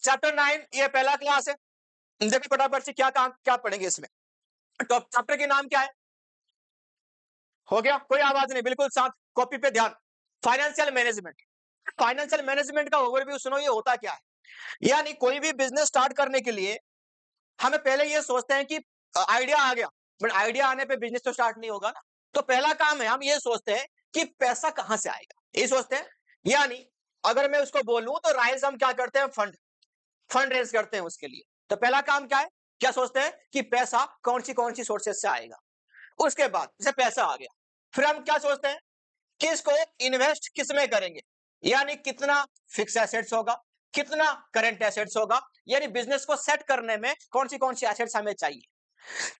Chapter 9 ये पहला class है। देखिए फटाफट से क्या काम क्या पढ़ेंगे इसमें। तो चैप्टर के नाम क्या है? हो गया, कोई आवाज नहीं, बिल्कुल शांत, कॉपी पे ध्यान। Financial management. फाइनेंशियल मैनेजमेंट का ओवरव्यू सुनो, ये होता क्या है। यानी कोई भी बिजनेस स्टार्ट करने के लिए हमें पहले ये सोचते हैं कि आइडिया आ गया, बट आइडिया आने पे बिजनेस तो स्टार्ट नहीं होगा ना। तो पहला काम है, हम ये सोचते हैं कि पैसा कहां से आएगा, ये सोचते हैं। यानी अगर मैं उसको बोलूं तो राइज हम क्या करते हैं, फंड रेज करते हैं उसके लिए। तो पहला काम क्या है, क्या सोचते हैं कि पैसा कौन सी सोर्सेज से आएगा। उसके बाद जैसे पैसा आ गया, फिर हम क्या सोचते हैं कि इसको इन्वेस्ट किस में करेंगे, यानी कितना फिक्स एसेट्स होगा, कितना करंट एसेट्स होगा, यानी बिजनेस को सेट करने में कौन सी एसेट्स हमें चाहिए।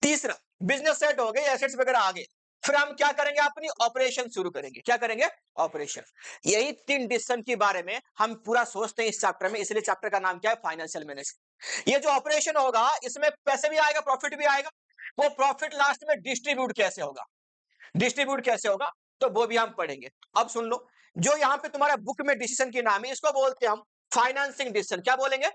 तीसरा, बिजनेस सेट हो गए, एसेट्स वगैरह आ गए, फिर हम क्या करेंगे, अपनी ऑपरेशन शुरू करेंगे। क्या करेंगे? ऑपरेशन। यही 3 डिसीजन के बारे में हम पूरा सोचते हैं इस चैप्टर में, इसलिए चैप्टर का नाम क्या है, फाइनेंशियल मैनेजमेंट। ये जो ऑपरेशन होगा इसमें पैसे भी आएगा, प्रॉफिट भी आएगा। वो प्रॉफिट लास्ट में डिस्ट्रीब्यूट कैसे होगा, तो वो भी हम पढ़ेंगे। अब सुन लो, जो यहां पे तुम्हारा बुक में डिसीजन के नाम है, इसको बोलते हैं हम फाइनेंसिंग डिसीजन। क्या बोलेंगे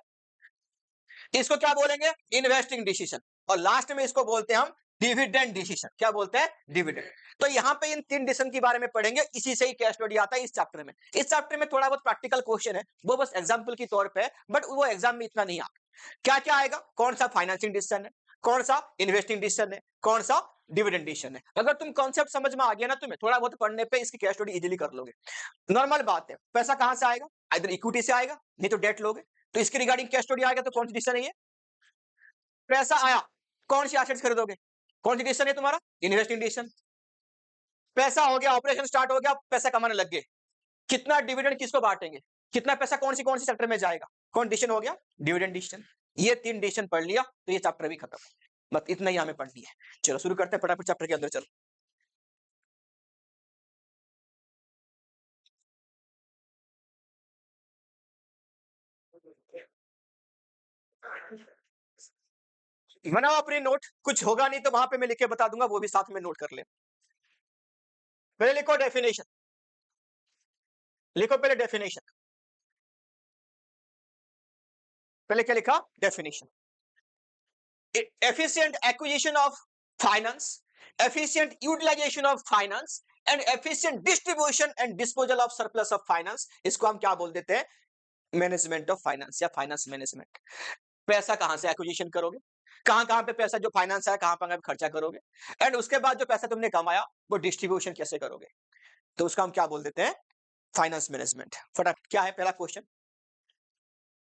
इसको, क्या बोलेंगे, इन्वेस्टिंग डिसीजन। और लास्ट में इसको बोलते हैं हम डिविडेंड डिसीजन। क्या बोलते हैं? डिविडेंड। तो यहां पे इन 3 डिसीजन के बारे में पढ़ेंगे, इसी से ही केस स्टडी आता है इस चैप्टर में। इस चैप्टर में थोड़ा बहुत प्रैक्टिकल क्वेश्चन है, वो बस एग्जांपल के तौर पे, बट वो एग्जाम में इतना नहीं आता। क्या क्या आएगा, कौन सा फाइनेंसिंग डिसीजन है, कौन सा इन्वेस्टिंग डिसीजन है, कौन सा डिविडेंड डिसीजन है। अगर तुम कॉन्सेप्ट समझ में आ गया ना, तुम्हें थोड़ा बहुत पढ़ने पे इसकी केस स्टडी इजीली कर लोगे। नॉर्मल बात है, पैसा कहां से आएगा, इधर इक्विटी से आएगा, नहीं तो डेट लोगे। तो इसके रिगार्डिंग केस स्टडी आएगा, तो कौन सी डिसीजन है ये, पैसा आया, कौन सी एसेट्स खरीदोगे, कौन सी डिसीजन है तुम्हारा, इन्वेस्टिंग डिसीजन। पैसा हो गया, ऑपरेशन स्टार्ट हो गया, पैसा कमाने लग गए, कितना डिविडेंड किसको बांटेंगे, कितना पैसा कौन सी सेक्टर में जाएगा, कौन डिसीजन हो गया, डिविडेंड डिसीजन। ये 3 डिसीजन पढ़ लिया तो ये चैप्टर भी खत्म। बस इतना ही हमें पढ़नी है। चलो शुरू करते हैं फटाफट चैप्टर के अंदर। चलो बनाओ अपनी नोट, कुछ होगा नहीं तो वहां पे मैं लिख के बता दूंगा, वो भी साथ में नोट कर ले। पहले लिखो डेफिनेशन, लिखो पहले डेफिनेशन। पहले क्या लिखा, definition. efficient acquisition of finance, efficient utilization of finance and efficient distribution and disposal of surplus of finance, इसको हम क्या बोल देते हैं, मैनेजमेंट ऑफ फाइनेंस या फाइनेंस मैनेजमेंट। पैसा कहां से एक्विजिशन करोगे, कहां कहां पे पैसा जो फाइनेंस है कहां पर खर्चा करोगे, एंड उसके बाद जो पैसा तुमने कमाया वो डिस्ट्रीब्यूशन कैसे करोगे, तो उसका हम क्या बोल देते हैं, फाइनेंस मैनेजमेंट। फटाफट क्या है पहला question,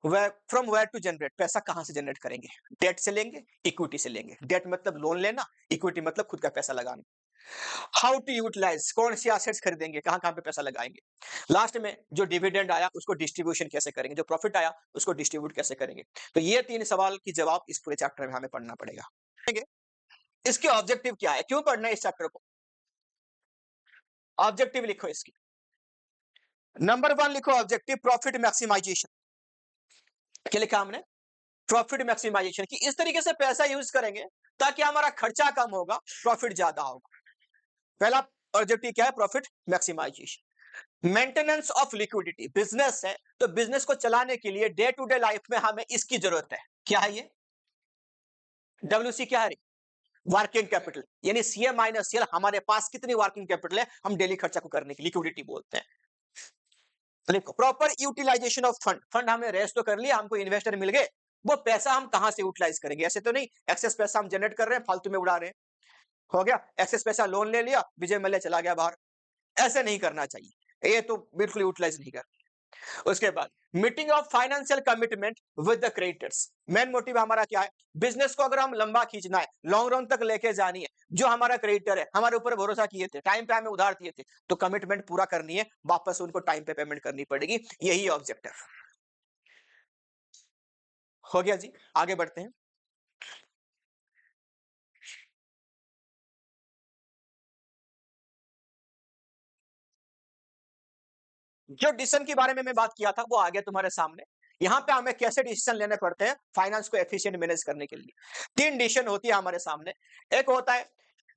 from where to generate, पैसा कहां से जनरेट करेंगे, डेट से लेंगे, इक्विटी से लेंगे। डेट मतलब लोन लेना, इक्विटी मतलब खुद का पैसा लगाना। हाउ टू यूटिलाइज, कौन सी एसेट्स खरीदेंगे, कहां कहां पे पैसा लगाएंगे। लास्ट में जो डिविडेंड आया उसको डिस्ट्रीब्यूशन कैसे करेंगे, जो प्रॉफिट आया उसको डिस्ट्रीब्यूट कैसे करेंगे। तो ये 3 सवाल की जवाब इस पूरे चैप्टर में हमें पढ़ना पड़ेगा। इसके ऑब्जेक्टिव क्या है, क्यों पढ़ना है इस चैप्टर को, ऑब्जेक्टिव लिखो इसकी। नंबर 1 लिखो ऑब्जेक्टिव, प्रॉफिट मैक्सिमाइजेशन। क्या लिखा हमने, प्रॉफिट मैक्सिमाइजेशन, की इस तरीके से पैसा यूज करेंगे ताकि हमारा खर्चा कम होगा, प्रॉफिट ज्यादा होगा। पहला ऑब्जेक्टिव क्या है, profit maximization. Maintenance of liquidity, business है तो बिजनेस को चलाने के लिए डे टू डे लाइफ में हमें इसकी जरूरत है। क्या है ये, डब्ल्यूसी क्या है, वर्किंग कैपिटल, यानी सीए माइनस सीएल, हमारे पास कितनी वर्किंग कैपिटल है हम डेली खर्चा को करने की, लिक्विडिटी बोलते हैं। तो देखो proper utilization of fund, fund हमने रेस तो कर लिया, हमको इन्वेस्टर मिल गए, वो पैसा हम कहां से यूटिलाइज करेंगे, ऐसे तो नहीं एक्सेस पैसा हम जनरेट कर रहे हैं फालतू में उड़ा रहे हैं, हो गया एक्सेस पैसा लोन ले लिया, विजय मल्ल्या चला गया बाहर, ऐसे नहीं करना चाहिए, ये तो बिल्कुल यूटिलाइज नहीं कर। उसके बाद meeting of financial commitment with the creditors, main motive हमारा क्या है, बिजनेस को अगर हम लंबा खींचना है, लॉन्ग रन तक लेके जानी है, जो हमारा क्रेडिटर है हमारे ऊपर भरोसा किए थे, टाइम पे हमें उधार दिए थे, तो कमिटमेंट पूरा करनी है, वापस उनको टाइम पे पेमेंट करनी पड़ेगी, यही ऑब्जेक्टिव। हो गया जी, आगे बढ़ते हैं। जो डिसीजन के बारे में मैं बात किया था वो आ गया तुम्हारे सामने। यहां पे हमें कैसे डिसीजन लेने पड़ते हैं फाइनेंस को एफिशिएंट मैनेज करने के लिए। 3 डिसीजन होती है हमारे सामने, एक होता है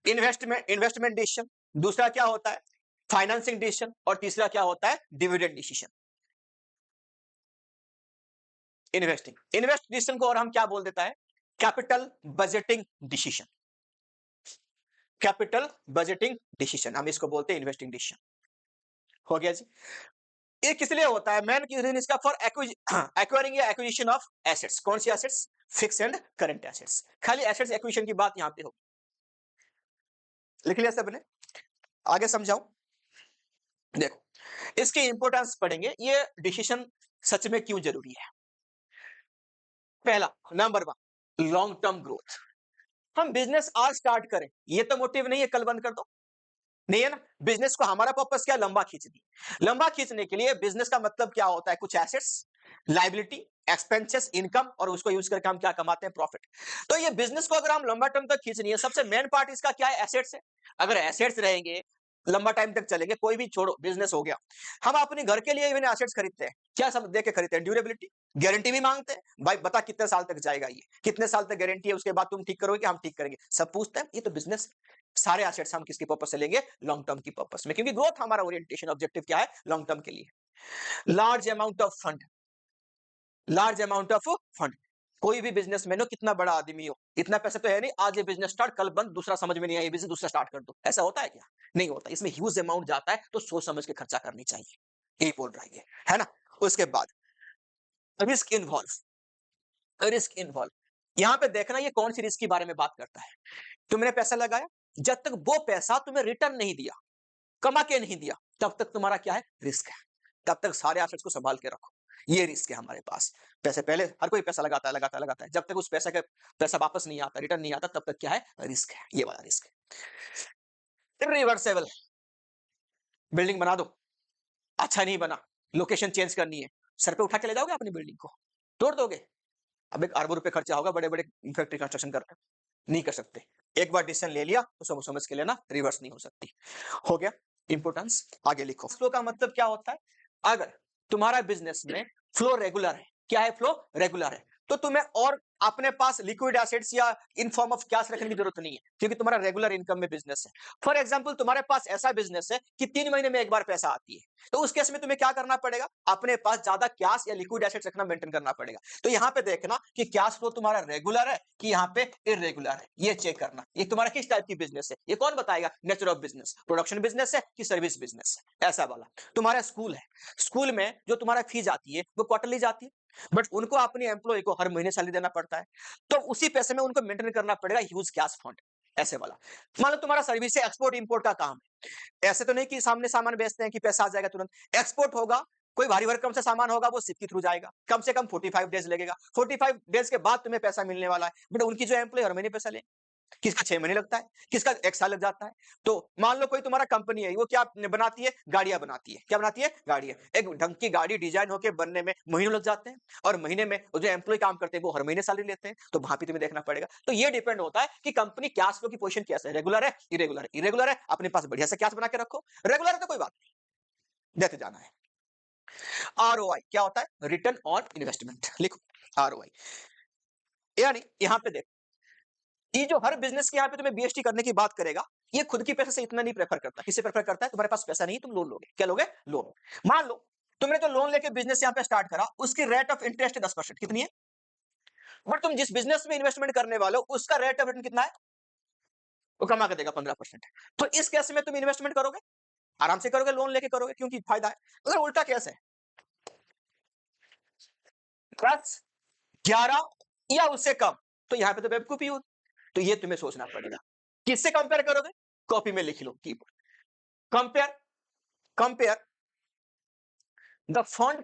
इन्वेस्टमेंट डिसीजन, दूसरा क्या होता है फाइनेंसिंग डिसीजन, और तीसरा क्या होता है dividend decision. Investing, invest decision को और हम क्या बोल देता है, capital budgeting decision, capital budgeting decision हम इसको बोलते हैं इन्वेस्टिंग डिसीजन। हो गया जी। ये किस लिए होता है, मेन रीजन इसका फॉर एक्वायरिंग या एक्विजिशन ऑफ एसेट्स। कौन सी assets, fixed and current assets. खाली एसेट्स एक्विजिशन की बात यहां पे हो, लिख लिया सबने, आगे समझाऊं। देखो इसकी इंपॉर्टेंस पढ़ेंगे, ये डिसीजन सच में क्यों जरूरी है। पहला नंबर 1 लॉन्ग टर्म ग्रोथ। हम बिजनेस आज स्टार्ट करें, ये तो मोटिव नहीं है कल बंद कर दो, नहीं है ना। बिजनेस को हमारा पर्पस क्या, लंबा खींचनी। लंबा खींचने के लिए बिजनेस का मतलब क्या होता है, कुछ एसेट्स, लाइबिलिटी, एक्सपेंसेस, इनकम, और उसको यूज करके हम क्या कमाते हैं, प्रॉफिट। तो ये बिजनेस को अगर हम लंबा टर्म तक खींचनी है, सबसे मेन पार्ट इसका क्या है, एसेट्स है। अगर एसेट्स रहेंगे लंबा टाइम तक चलेंगे, कोई भी छोड़ो बिजनेस हो गया। हम अपने घर के लिए इवन एसेट्स खरीदते हैं, क्या सब देख के खरीदते हैं, ड्यूरेबिलिटी, गारंटी भी मांगते हैं, भाई बता कितने साल तक जाएगा ये, कितने साल तक गारंटी है, उसके बाद तुम ठीक करोगे कि हम ठीक करेंगे, सब पूछते हैं। ये तो बिजनेस, सारे एसेट्स हम किसके पर्पस से लेंगे, लॉन्ग टर्म की पर्पस में, क्योंकि ग्रोथ हमारा ओरिएंटेशन ऑब्जेक्टिव क्या है, लॉन्ग टर्म के लिए। Large amount of fund, large amount of fund. कोई भी बिजनेसमैन हो, कितना बड़ा आदमी हो, इतना पैसा तो है नहीं, आज ये बिजनेस स्टार्ट कल बंद, दूसरा समझ में नहीं आया बिजनेस, दूसरा स्टार्ट कर दो, ऐसा होता है क्या, नहीं होता। इसमें ह्यूज अमाउंट जाता है, तो सोच समझ के खर्चा करनी चाहिए, यही बोल रहा है ना। उसके बाद रिस्क इन्वॉल्व, रिस्क इन्वॉल्व, यहां पे देखना ये कौन सी रिस्क के बारे में बात करता है। तुमने पैसा लगाया, जब तक वो पैसा तुम्हें रिटर्न नहीं दिया, कमा के नहीं दिया, तब तक तुम्हारा क्या है, रिस्क है। तब तक सारे एसेट्स को संभाल के रखो, ये रिस्क है हमारे पास। पैसे पहले हर कोई पैसा लगाता है, लगाता है, लगाता है, जब तक उस पैसे का पैसा वापस नहीं आता, रिटर्न नहीं आता, तब तक क्या है, रिस्क है, ये वाला रिस्क है। इरिवर्सेबल, बिल्डिंग बना दो, अच्छा नहीं बना, लोकेशन चेंज करनी है, सर पे उठा के ले जाओगे अपनी बिल्डिंग को, तोड़ दोगे। अब एक अरबों रुपए खर्चा होगा, बड़े बड़े फैक्ट्री कंस्ट्रक्शन कर रहे हैं, नहीं कर सकते। एक बार डिसीजन ले लिया तो समझ के लेना, रिवर्स नहीं हो सकती। हो गया इंपोर्टेंस, आगे लिखो। फ्लो का मतलब क्या होता है, अगर तुम्हारा बिजनेस में फ्लो रेगुलर है, क्या है, फ्लो रेगुलर है, तो तुम्हें और अपने पास लिक्विड एसेट्स या इन फॉर्म ऑफ कैश रखने की जरूरत नहीं है, क्योंकि तुम्हारा रेगुलर इनकम में बिजनेस है। फॉर एग्जांपल तुम्हारे पास ऐसा बिजनेस है कि 3 महीने में एक बार पैसा आती है, तो उस केस में तुम्हें क्या करना पड़ेगा, अपने पास ज्यादा कैश या लिक्विड एसेट्स रखना, मेंटेन करना पड़ेगा। तो यहां पे देखना कि कैश फ्लो तुम्हारा रेगुलर है कि यहाँ पे इरेगुलर है, ये चेक करना। ये तुम्हारा किस टाइप की बिजनेस है, ये कौन बताएगा, nature of business, production business है कि सर्विस बिजनेस है, ऐसा वाला। तुम्हारा स्कूल है, स्कूल में जो तुम्हारा फीस आती है वो क्वार्टरली जाती है, बट उनको अपनी एम्प्लॉय को हर महीने सैलरी देना पड़ता है, तो उसी पैसे में उनको मेंटेन करना पड़ेगा ह्यूज कैश फंड, ऐसे वाला। मान लो तुम्हारा सर्विस से एक्सपोर्ट इंपोर्ट का काम है, ऐसे तो नहीं कि सामने सामान बेचते हैं कि पैसा आ जाएगा तुरंत, एक्सपोर्ट होगा, कोई भारी भरकम से सामान होगा, वो शिप के थ्रू जाएगा, कम से कम 45 डेज लगेगा, 45 डेज के बाद तुम्हें पैसा मिलने वाला है, बट उनकी जो एम्प्लॉय हर महीने पैसा ले, किसका 6 महीने लगता है, किसका 1 साल लग जाता है। तो मान लो कोई तुम्हारा कंपनी है, वो क्या बनाती है, गाड़ियां बनाती है, क्या बनाती है, गाड़ियां। एक ढंग की गाड़ी डिजाइन होकर बनने में महीनों लग जाते हैं, और महीने में जो एम्प्लॉय काम करते हैं वो हर महीने सैलरी लेते हैं, तो वहां पे तुम्हें देखना पड़ेगा। तो ये डिपेंड होता है कि कंपनी कैश फ्लो की पोजीशन कैसे है, रेगुलर है, इरेगुलर है। इरेगुलर है, अपने पास बढ़िया से कैश बना के रखो, रेगुलर है तो कोई बात नहीं, देते जाना है। आरओआई क्या होता है, रिटर्न ऑन इन्वेस्टमेंट, लिखो आरओआई। यानी यहां पे देखो, ये जो हर बिजनेस के यहाँ पे तुम्हें बीएसटी करने की बात करेगा, ये खुद की पैसे से इतना नहीं प्रेफर करता, किसे प्रेफर करता है, तुम्हारे पास पैसा नहीं, तुम लोन लोगे, क्या लोगे, लोन। मान लो तुमने जो लोन लेके बिजनेस यहाँ पे स्टार्ट करा, उसकी रेट ऑफ इंटरेस्ट 10%, कितनी है, बट तुम जिस बिजनेस में इन्वेस्टमेंट करने वाले हो उसका रेट ऑफ रिटर्न कितना है, वो कमा के देगा 15%। तो इस केस में तुम इन्वेस्टमेंट करोगे, आराम से करोगे, लोन लेके करोगे, क्योंकि फायदा है। अगर उल्टा केस है, 10, 11 या उससे कम, तो यहाँ पे तो बेवकूफी होगी। तो ये तुम्हें सोचना पड़ेगा, किससे कंपेयर करोगे, कॉपी में लिख लो keyword, compare, compare the fund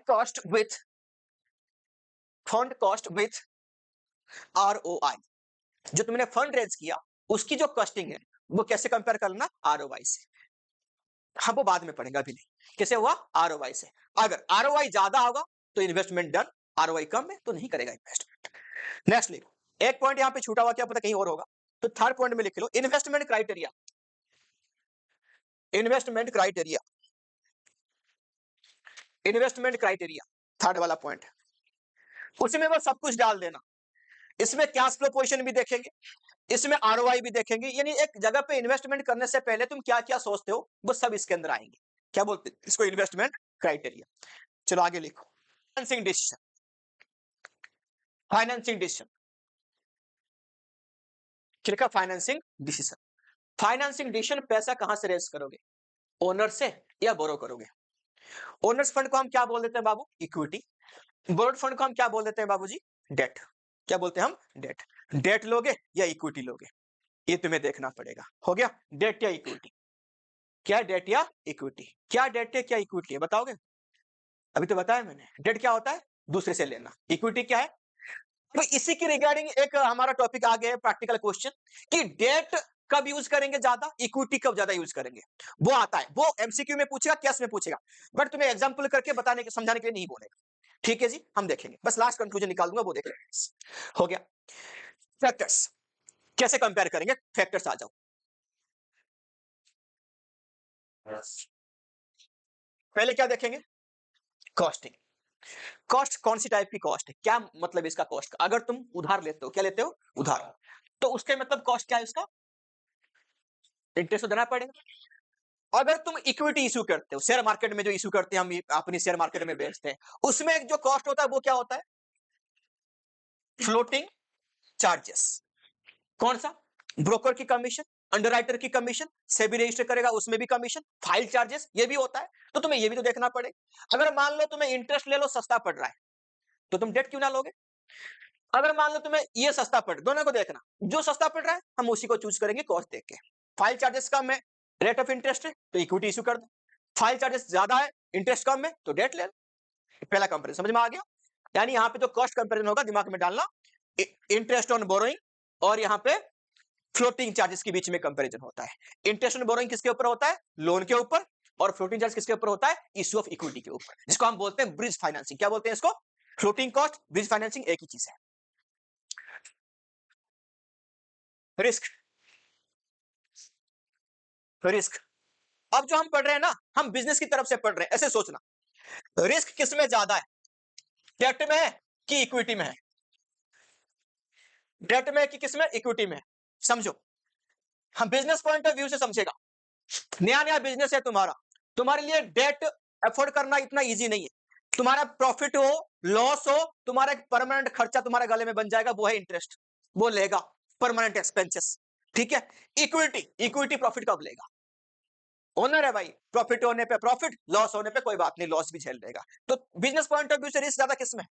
cost with ROI. जो तुमने फंड रेज किया उसकी जो कॉस्टिंग है वो कैसे कंपेयर करना, आरओआई से। हम वो बाद में पढ़ेंगे, अभी नहीं, कैसे हुआ, आरओआई से। अगर आरओआई ज्यादा होगा तो इन्वेस्टमेंट डन, आरओआई कम है तो नहीं करेगा इन्वेस्टमेंट। नेक्स्ट लिखो, एक पॉइंट यहां पे छूटा हुआ, क्या पता कहीं और होगा, तो थर्ड पॉइंट में लिख लो, investment criteria, investment criteria, investment criteria, third वाला पॉइंट, उसमें वो सब कुछ डाल देना। इसमें कैश फ्लो पोजीशन भी देखेंगे, इसमें आरओआई भी देखेंगे, यानी एक जगह पे इन्वेस्टमेंट करने से पहले तुम क्या क्या सोचते हो वो सब इसके अंदर आएंगे। क्या बोलते हैं इसको, इन्वेस्टमेंट क्राइटेरिया। चलो आगे लिखो, फाइनेंसिंग डिसीजन, फाइनेंसिंग डिसीजन, लिखा फाइनेंसिंग डिसीजन। फाइनेंसिंग डिसीजन, पैसा कहां से रेज करोगे, ओनर से या बोरो करोगे। ओनर्स फंड को हम क्या बोल देते हैं बाबू, इक्विटी। बोरोड फंड को हम क्या बोल देते हैं बाबूजी, डेट। क्या बोलते हैं हम, डेट। डेट लोगे या इक्विटी लोगे, ये तुम्हें देखना पड़ेगा। हो गया, डेट या इक्विटी। क्या डेट या इक्विटी, क्या डेट है क्या इक्विटी है, बताओगे। अभी तो बताया मैंने, डेट क्या होता है, दूसरे से लेना। इक्विटी क्या है। तो इसी के रिगार्डिंग एक हमारा टॉपिक आ गया है, प्रैक्टिकल क्वेश्चन, कि डेट कब यूज करेंगे ज्यादा, इक्विटी कब ज्यादा यूज करेंगे। वो आता है, वो एमसीक्यू में पूछेगा, केस में पूछेगा, बट तुम्हें एग्जांपल करके बताने के समझाने के लिए नहीं बोलेगा। ठीक है जी, हम देखेंगे, बस लास्ट कंक्लूजन निकाल दूंगा, वो देख लेंगे। हो गया। फैक्टर्स कैसे कंपेयर करेंगे, फैक्टर्स आ जाओ। पहले क्या देखेंगे, कॉस्टिंग। कॉस्ट कौन सी टाइप की कॉस्ट है, क्या मतलब इसका कॉस्ट, अगर तुम उधार लेते हो, क्या लेते हो, उधार, तो उसके मतलब कॉस्ट क्या है उसका, इंटरेस्ट तो देना पड़ेगा। अगर तुम इक्विटी इशू करते हो, शेयर मार्केट में जो इशू करते हैं हम, अपनी शेयर मार्केट में बेचते हैं, उसमें जो कॉस्ट होता है वो क्या होता है, फ्लोटिंग चार्जेस। कौन सा, ब्रोकर की कमीशन, अंडरराइटर की कमीशन, सेबी रजिस्टर करेगा उसमें भी कमीशन, फाइल चार्जेस ये भी होता है। तो तुम्हें ये भी तो देखना पड़ेगा। अगर मान लो तुम्हें इंटरेस्ट ले लो सस्ता पड़ रहा है, तो तुम डेट क्यों ना लोगे। अगर मान लो तुम्हें ये सस्ता पड़, दोनों को देखना, जो सस्ता पड़ रहा है हम उसी को चूज करेंगे कॉस्ट देख के। फाइल चार्जेस कम है, रेट ऑफ इंटरेस्ट है, तो इक्विटी इशू कर दो। फाइल चार्जेस ज्यादा है, इंटरेस्ट कम है, तो डेट ले लो। पहला कंपेरिजन समझ में आ गया। यानी यहां पे जो कॉस्ट कंपेरिजन होगा दिमाग में डालना, इंटरेस्ट ऑन बोरोइंग और यहां पे फ्लोटिंग चार्जेस के बीच में कंपैरिजन होता है। इंटरेस्ट ऑन बोरोइंग किसके ऊपर होता है, लोन के ऊपर, और फ्लोटिंग चार्ज किसके ऊपर होता है, इशू ऑफ इक्विटी के ऊपर, जिसको हम बोलते हैं ब्रिज फाइनेंसिंग। क्या बोलते हैं इसको, फ्लोटिंग कॉस्ट, ब्रिज फाइनेंसिंग एक ही चीज है। रिस्क, रिस्क, अब जो हम पढ़ रहे हैं ना, हम बिजनेस की तरफ से पढ़ रहे हैं, ऐसे सोचना, रिस्क किसमें ज्यादा है, डेट में है कि इक्विटी में है, डेट में है कि किसमें, इक्विटी में। समझो, हम बिजनेस पॉइंट ऑफ व्यू से समझेगा, नया नया बिजनेस है तुम्हारा, तुम्हारे लिए डेट अफोर्ड करना इतना इजी नहीं है। तुम्हारा प्रॉफिट हो, लॉस हो, तुम्हारा एक परमानेंट खर्चा तुम्हारे गले में बन जाएगा, वो है इंटरेस्ट, वो लेगा परमानेंट एक्सपेंसेस। ठीक है, इक्विटी, इक्विटी प्रॉफिट कब लेगा, ओनर है भाई, प्रॉफिट होने पे प्रॉफिट, लॉस होने पे कोई बात नहीं, लॉस भी झेल लेगा। तो बिजनेस पॉइंट ऑफ व्यू से रिस्क ज्यादा किसमें,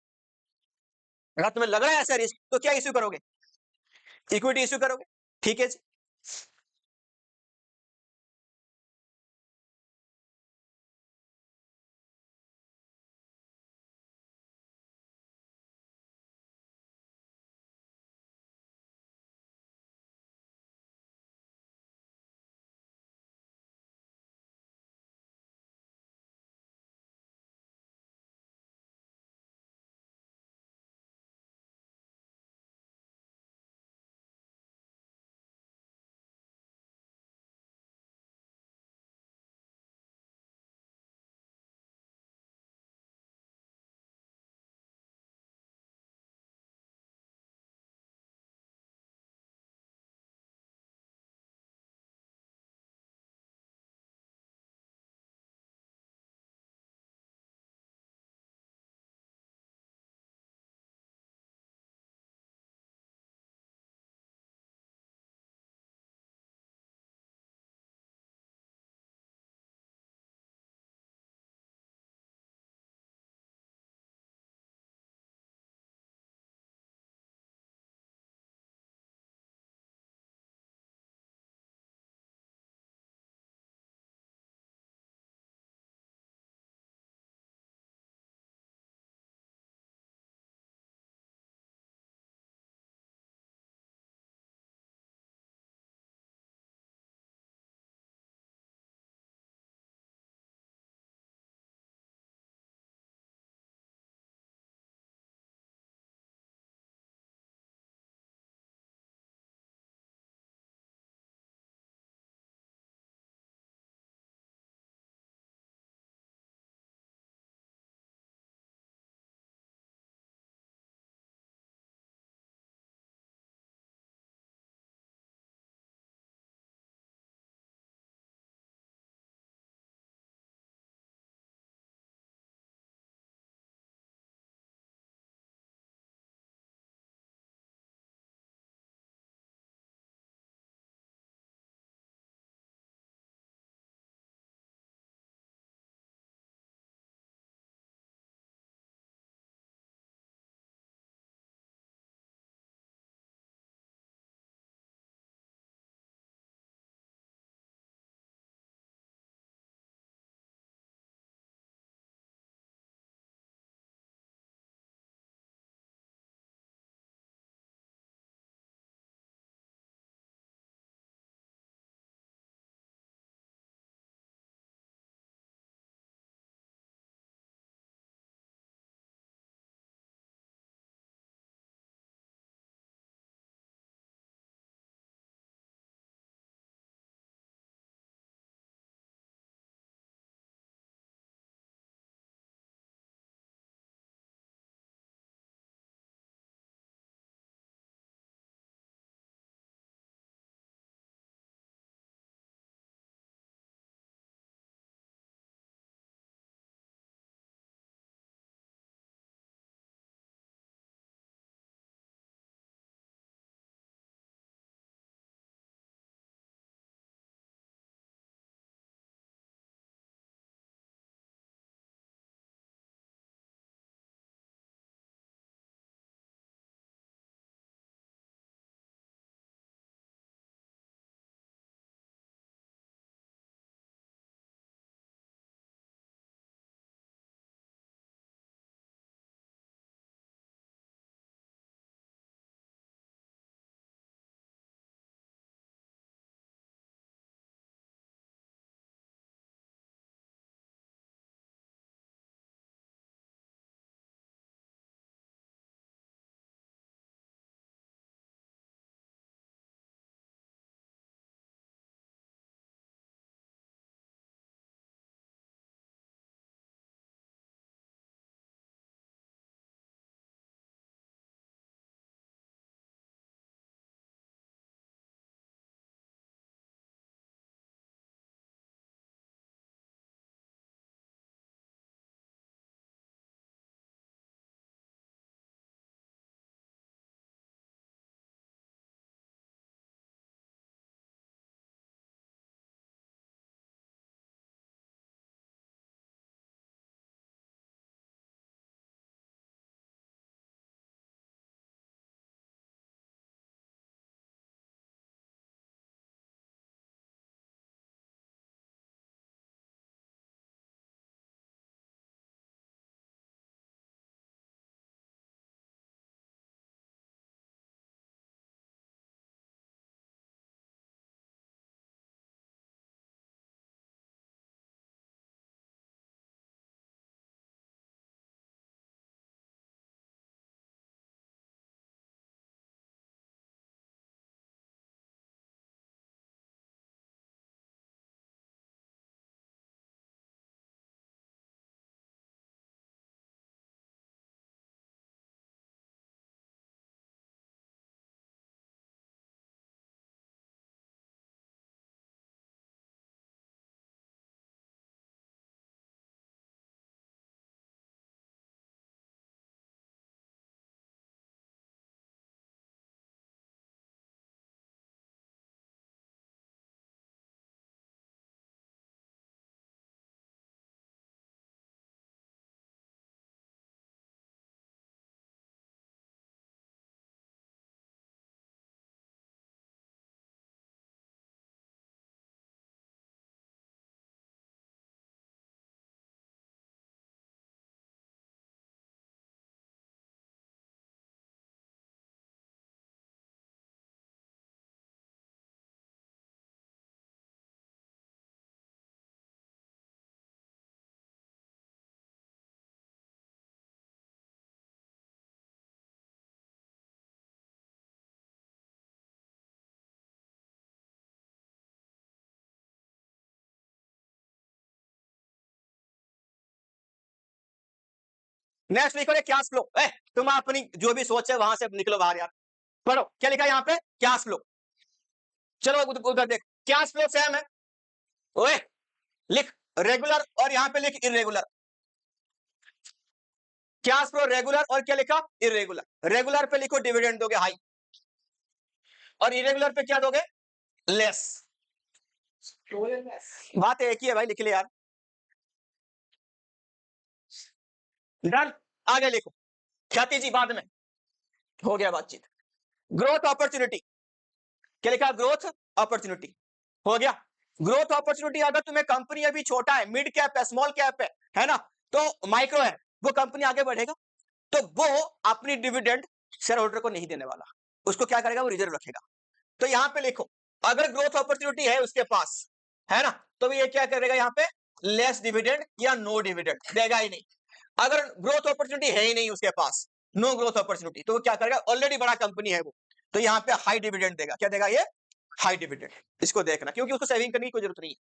अगर तुम्हें लग रहा है ऐसा रिस्क, तो क्या इश्यू करोगे, इक्विटी इश्यू करोगे। ठीक है जी। नेक्स्ट लिखो कैश फ्लो। तुम अपनी जो भी सोच है वहां से निकलो बाहर यार। पढ़ो क्या लिखा है यहाँ पे, कैश फ्लो। चलो उधर देख, कैश फ्लो सेम है। ओए लिख रेगुलर और यहाँ पे लिख इरेगुलर। कैश फ्लो रेगुलर और क्या लिखा, इरेगुलर। रेगुलर पे लिखो डिविडेंड दोगे हाई, और इरेगुलर पे क्या दोगे, लेस। बात एक ही है भाई, लिख ले यार। डन, आगे लिखो। ख्याति जी बाद में, हो गया बातचीत। ग्रोथ अपॉर्चुनिटी, क्या लिखा, ग्रोथ अपॉर्चुनिटी, हो गया। ग्रोथ अपॉर्चुनिटी, अगर तुम्हें कंपनी अभी छोटा है, मिड कैप है, स्मॉल कैप है ना, तो माइक्रो है, वो कंपनी आगे बढ़ेगा तो वो अपनी डिविडेंड शेयर होल्डर को नहीं देने वाला, उसको क्या करेगा, वो रिजर्व रखेगा। तो यहां पे लिखो अगर ग्रोथ अपॉर्चुनिटी है उसके पास, है ना, तो ये क्या करेगा, यहाँ पे लेस डिविडेंड या नो डिविडेंड देगा ही नहीं। अगर ग्रोथ अपॉर्चुनिटी है ही नहीं उसके पास, नो ग्रोथ अपॉर्चुनिटी, तो वो क्या करेगा, ऑलरेडी बड़ा कंपनी है वो, तो यहाँ पे हाई डिविडेंड देगा। क्या देगा ये, हाई डिविडेंड। इसको देखना, क्योंकि उसको सेविंग करने की कोई जरूरत नहीं है।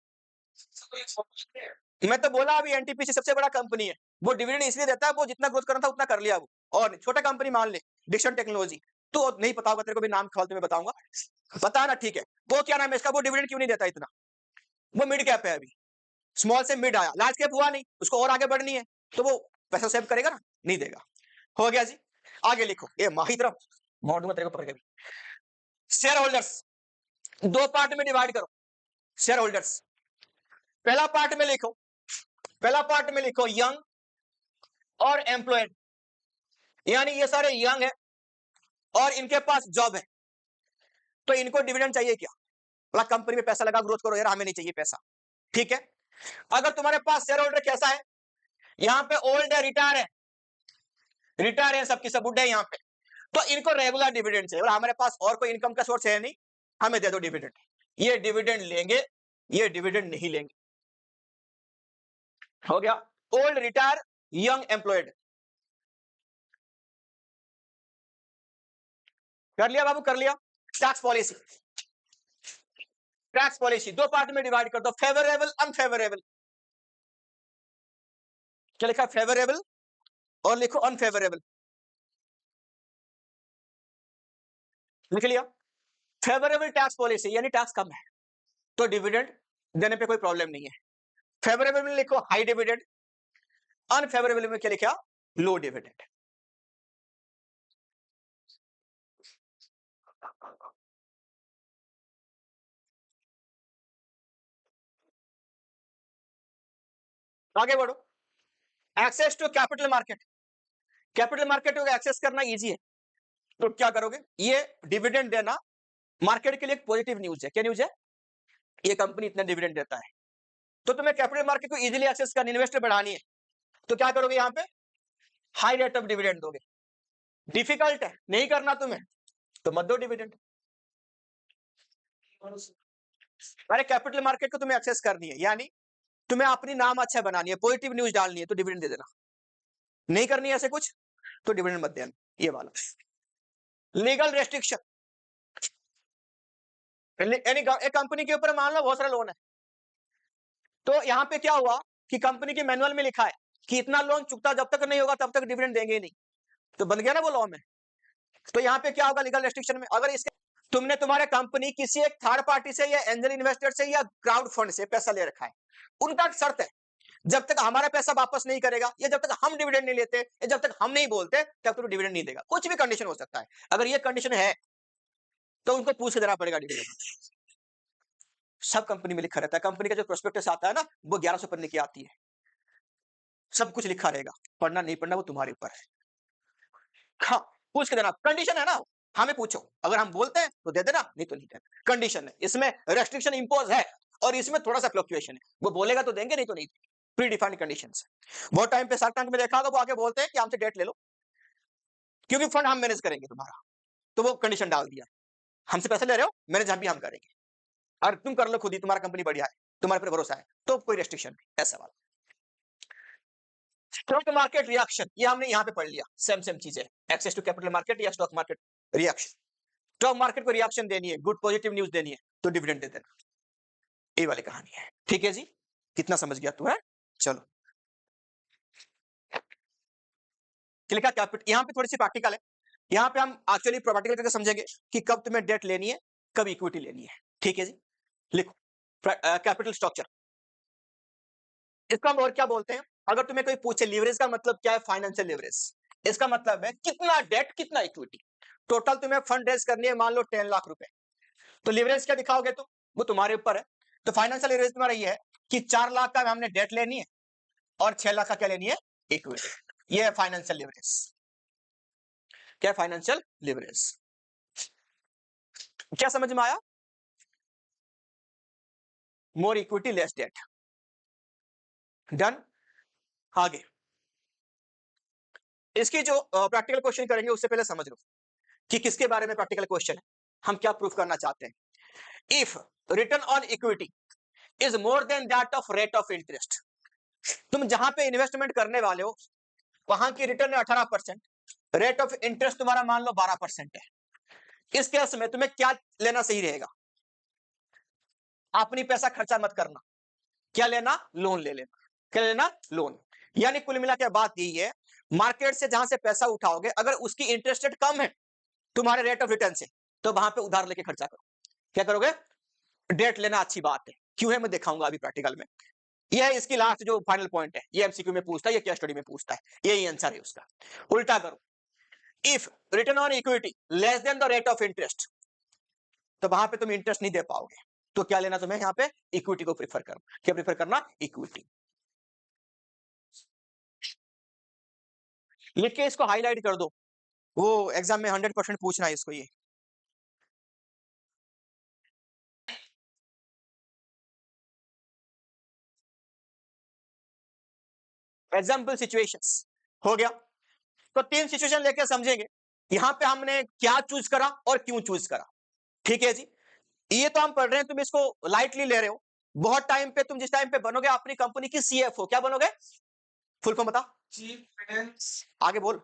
मैं तो बोला अभी एनटीपीसी सबसे बड़ा कंपनी है, वो डिविडेंड इसलिए देता है, वो जितना ग्रोथ करना था उतना कर लिया वो। और छोटा कंपनी मान ले डिक्सन टेक्नोलॉजी, तो नहीं पता होगा तेरे को भी, नाम फालतू में बताऊंगा, पता है ना, ठीक है। वो क्या नाम है इसका, वो डिविडेंड क्यों नहीं देता इतना, वो मिड कैप है अभी, स्मॉल से मिड आया, लार्ज कैप हुआ नहीं, उसको और आगे बढ़नी है, तो वो पैसा सेव करेगा ना, नहीं देगा। हो गया जी, आगे लिखो, ये माही तरफ मोड़ दूंगा तेरे को पकड़ के भी। शेयर होल्डर्स दो पार्ट में डिवाइड करो। शेयर होल्डर्स पहला पार्ट में लिखो, पहला पार्ट में लिखो यंग और एम्प्लॉयड, यानी ये सारे यंग है और इनके पास जॉब है, तो इनको डिविडेंड चाहिए क्या, बोला कंपनी में पैसा लगा, ग्रोथ करो यार, हमें नहीं चाहिए पैसा, ठीक है। अगर तुम्हारे पास शेयर होल्डर कैसा है, यहाँ पे ओल्ड है, रिटायर है, रिटायर है सबकी सब, बुढ़े हैं यहाँ पे, तो इनको रेगुलर डिविडेंड चाहिए, हमारे पास और कोई इनकम का सोर्स है नहीं, हमें दे दो डिविडेंड। ये डिविडेंड लेंगे, ये डिविडेंड नहीं लेंगे। हो गया, ओल्ड, रिटायर, यंग, एम्प्लॉयड, कर लिया बाबू, कर लिया। टैक्स पॉलिसी, टैक्स पॉलिसी दो पार्ट में डिवाइड कर दो, फेवरेबल, अनफेवरेबल। क्या लिखा, फेवरेबल और लिखो अनफेवरेबल, लिख लिया। फेवरेबल टैक्स पॉलिसी यानी टैक्स कम है तो डिविडेंड देने पे कोई प्रॉब्लम नहीं है। फेवरेबल में लिखो हाई डिविडेंड, अनफेवरेबल में क्या लिखा, लो डिविडेंड। आगे बढ़ो, access to capital market, capital market को एक्सेस करना इजी है, तो क्या करोगे, ये डिविडेंड देना मार्केट के लिए एक पॉजिटिव न्यूज है। क्या न्यूज है, ये कंपनी इतना डिविडेंड देता है, तो तुम्हें कैपिटल मार्केट को इजीली एक्सेस करनी, इन्वेस्टर बढ़ानी है, तो क्या करोगे, यहाँ पे हाई रेट ऑफ डिविडेंड दोगे। डिफिकल्ट है, नहीं करना तुम्हें, तो मत दो डिविडेंड। अरे कैपिटल मार्केट को तुम्हें एक्सेस करनी है, यानी तुम्हें अपनी नाम अच्छा बनानी है, पॉजिटिव न्यूज डालनी है, तो डिविडेंड दे देना। नहीं करनी है ऐसे कुछ, तो डिविडेंड मत देना, ये वाला। लीगल रेस्ट्रिक्शन, यानी एक कंपनी के ऊपर मान लो बहुत सारा लोन है, तो यहां पे क्या हुआ कि कंपनी के मैनुअल में लिखा है कि इतना लोन चुकता जब तक नहीं होगा तब तक डिविडेंड देंगे ही नहीं, तो बन गया ना वो लॉ में। तो यहाँ पे क्या होगा लीगल रेस्ट्रिक्शन में, अगर इसके तुमने तुम्हारे कंपनी किसी एक थर्ड पार्टी से या एंजल इन्वेस्टर से या क्राउड फंड से पैसा ले रखा है, उनका शर्त है जब तक हमारा पैसा वापस नहीं करेगा, या जब तक हम डिविडेंड नहीं लेते, या जब तक हम नहीं बोलते, तब तक डिविडेंड नहीं देगा। कुछ भी कंडीशन हो सकता है, अगर ये कंडीशन है तो उनको पूछ के देना पड़ेगा डिविडेंड। सब कंपनी में लिखा रहता है, कंपनी का जो प्रोस्पेक्टस आता है ना, वो 1100 पन्ने की आती है, सब कुछ लिखा रहेगा, पढ़ना नहीं पढ़ना वो तुम्हारे ऊपर है। हाँ, पूछ के देना, कंडीशन है ना, हमें पूछो, अगर हम बोलते हैं तो दे देना, नहीं तो नहीं देना, कंडीशन है, इसमें रेस्ट्रिक्शन इंपोज है और इसमें थोड़ा सा फ्लक्चुएशन है, वो बोलेगा तो देंगे, नहीं तो नहीं, प्री डिफाइंड कंडीशंस। बहुत टाइम पे शार्क टैंक में देखा होगा, वो आगे बोलते हैं कि हमसे डेट ले लो क्योंकि फंड हम मैनेज करेंगे तुम्हारा, तो वो कंडीशन डाल दिया, हमसे पैसे ले रहे हो, मैनेज हम भी हम करेंगे, और तुम कर लो खुद ही, तुम्हारा कंपनी बढ़िया है, तुम्हारे पर भरोसा है, तो कोई रेस्ट्रिक्शन नहीं, ऐसा वाला। स्टॉक मार्केट रिएक्शन, ये हमने यहां पे पढ़ लिया, सेम सेम चीज है, एक्सेस टू कैपिटल मार्केट या stock market reaction. Stock market को रिएक्शन देनी है, गुड पॉजिटिव न्यूज देनी है, तो डिविडेंड दे देना, ये वाली कहानी है। ठीक है जी, कितना समझ गया तू है, चलो। लिखा कैपिटल, यहाँ पे थोड़ी सी प्रैक्टिकल है, यहाँ पे हम एक्चुअली प्रैक्टिकल करके समझेंगे कि कब तुम्हें डेट लेनी है, कब इक्विटी लेनी है। ठीक है जी, लिखो कैपिटल स्ट्रक्चर। इसका हम और क्या बोलते हैं, अगर तुम्हें कोई पूछे लीवरेज का मतलब क्या है, फाइनेंशियल लीवरेज, इसका मतलब है कितना डेट कितना इक्विटी। टोटल तुम्हें फंड रेज करनी है, मान लो 10 लाख रुपए, तो लीवरेज क्या दिखाओगे तुम, वो तुम्हारे ऊपर है। तो फाइनेंशियल लीवरेज तुम्हारा ये है कि 4 लाख का हमने डेट लेनी है और 6 लाख का क्या लेनी है, इक्विटी। ये है फाइनेंशियल लीवरेज। क्या फाइनेंशियल लीवरेज, क्या समझ में आया? मोर इक्विटी लेस डेट। डन। आगे इसकी जो प्रैक्टिकल क्वेश्चन करेंगे उससे पहले समझ लो कि किसके बारे में प्रैक्टिकल क्वेश्चन है, हम क्या प्रूफ करना चाहते हैं। If return on equity is more than that of rate of interest, तुम जहां पे इन्वेस्टमेंट करने वाले हो वहां की रिटर्न है 18%, रेट ऑफ इंटरेस्ट तुम्हारा मान लो 12% है। इस केस में तुम्हें क्या लेना सही रहेगा, अपनी पैसा खर्चा मत करना, क्या लेना, लोन ले लेना। क्या लेना, लोन। यानी कुल मिला के बात यही है, मार्केट से जहां से पैसा उठाओगे अगर उसकी इंटरेस्ट रेट कम है तुम्हारे रेट ऑफ रिटर्न से, तो वहां पे उधार लेके खर्चा करो। क्या करोगे, डेट लेना अच्छी बात है, क्यों है मैं दिखाऊंगा अभी प्रैक्टिकल में। यह है इसकी लास्ट जो फाइनल पॉइंट है, ये एमसीक्यू में पूछता है, ये केस स्टडी में पूछता है, यही आंसर है उसका। उल्टा करो, if return on equity less than the rate of interest, तो वहां पे तुम इंटरेस्ट नहीं दे पाओगे, तो क्या लेना तुम्हें यहाँ पे, इक्विटी को प्रीफर करना। क्या प्रीफर करना, इक्विटी। लिख के इसको हाईलाइट कर दो, वो एग्जाम में 100% पूछना है इसको। ये एग्जाम्पल सिचुएशंस हो गया। तो 3 सिचुएशन लेके समझेंगे, यहां पे हमने क्या चूज करा और क्यों चूज करा। ठीक है जी, ये तो हम पढ़ रहे हैं, तुम इसको लाइटली ले रहे हो। बहुत टाइम पे तुम जिस टाइम पे बनोगे अपनी कंपनी की सीएफओ, क्या बनोगे, फुल फॉर्म बता, चीफ फाइनेंस, आगे बोल,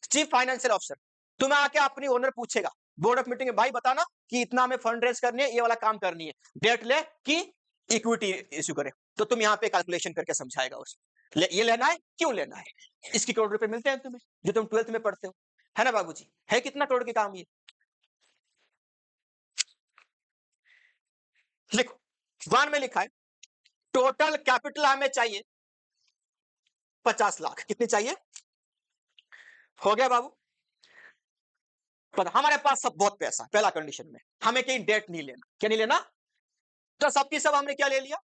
चीफ फाइनेंशियल ऑफिसर। तुम्हें आके अपनी ओनर पूछेगा बोर्ड ऑफ मीटिंग में, भाई बताना कि इतना हमें फंड रेज करनी है, ये वाला काम करनी है, डेट ले कि इक्विटी इश्यू करे, तो तुम यहाँ पे कैलकुलेशन करके समझाएगा उसे, ये लेना है, क्यों लेना है, इसकी करोड़ रुपए मिलते हैं तुम्हें जो तुम 12th में पढ़ते हो, है ना बाबूजी, है कितना करोड़ के काम ये। लिखो, 1 में लिखा है टोटल कैपिटल हमें चाहिए 50 लाख, कितनी चाहिए, हो गया बाबू, पर हमारे पास सब बहुत पैसा, पहला कंडीशन में हमें कहीं डेट नहीं लेना, क्या नहीं लेना, तो सबकी सब हमने क्या ले लिया,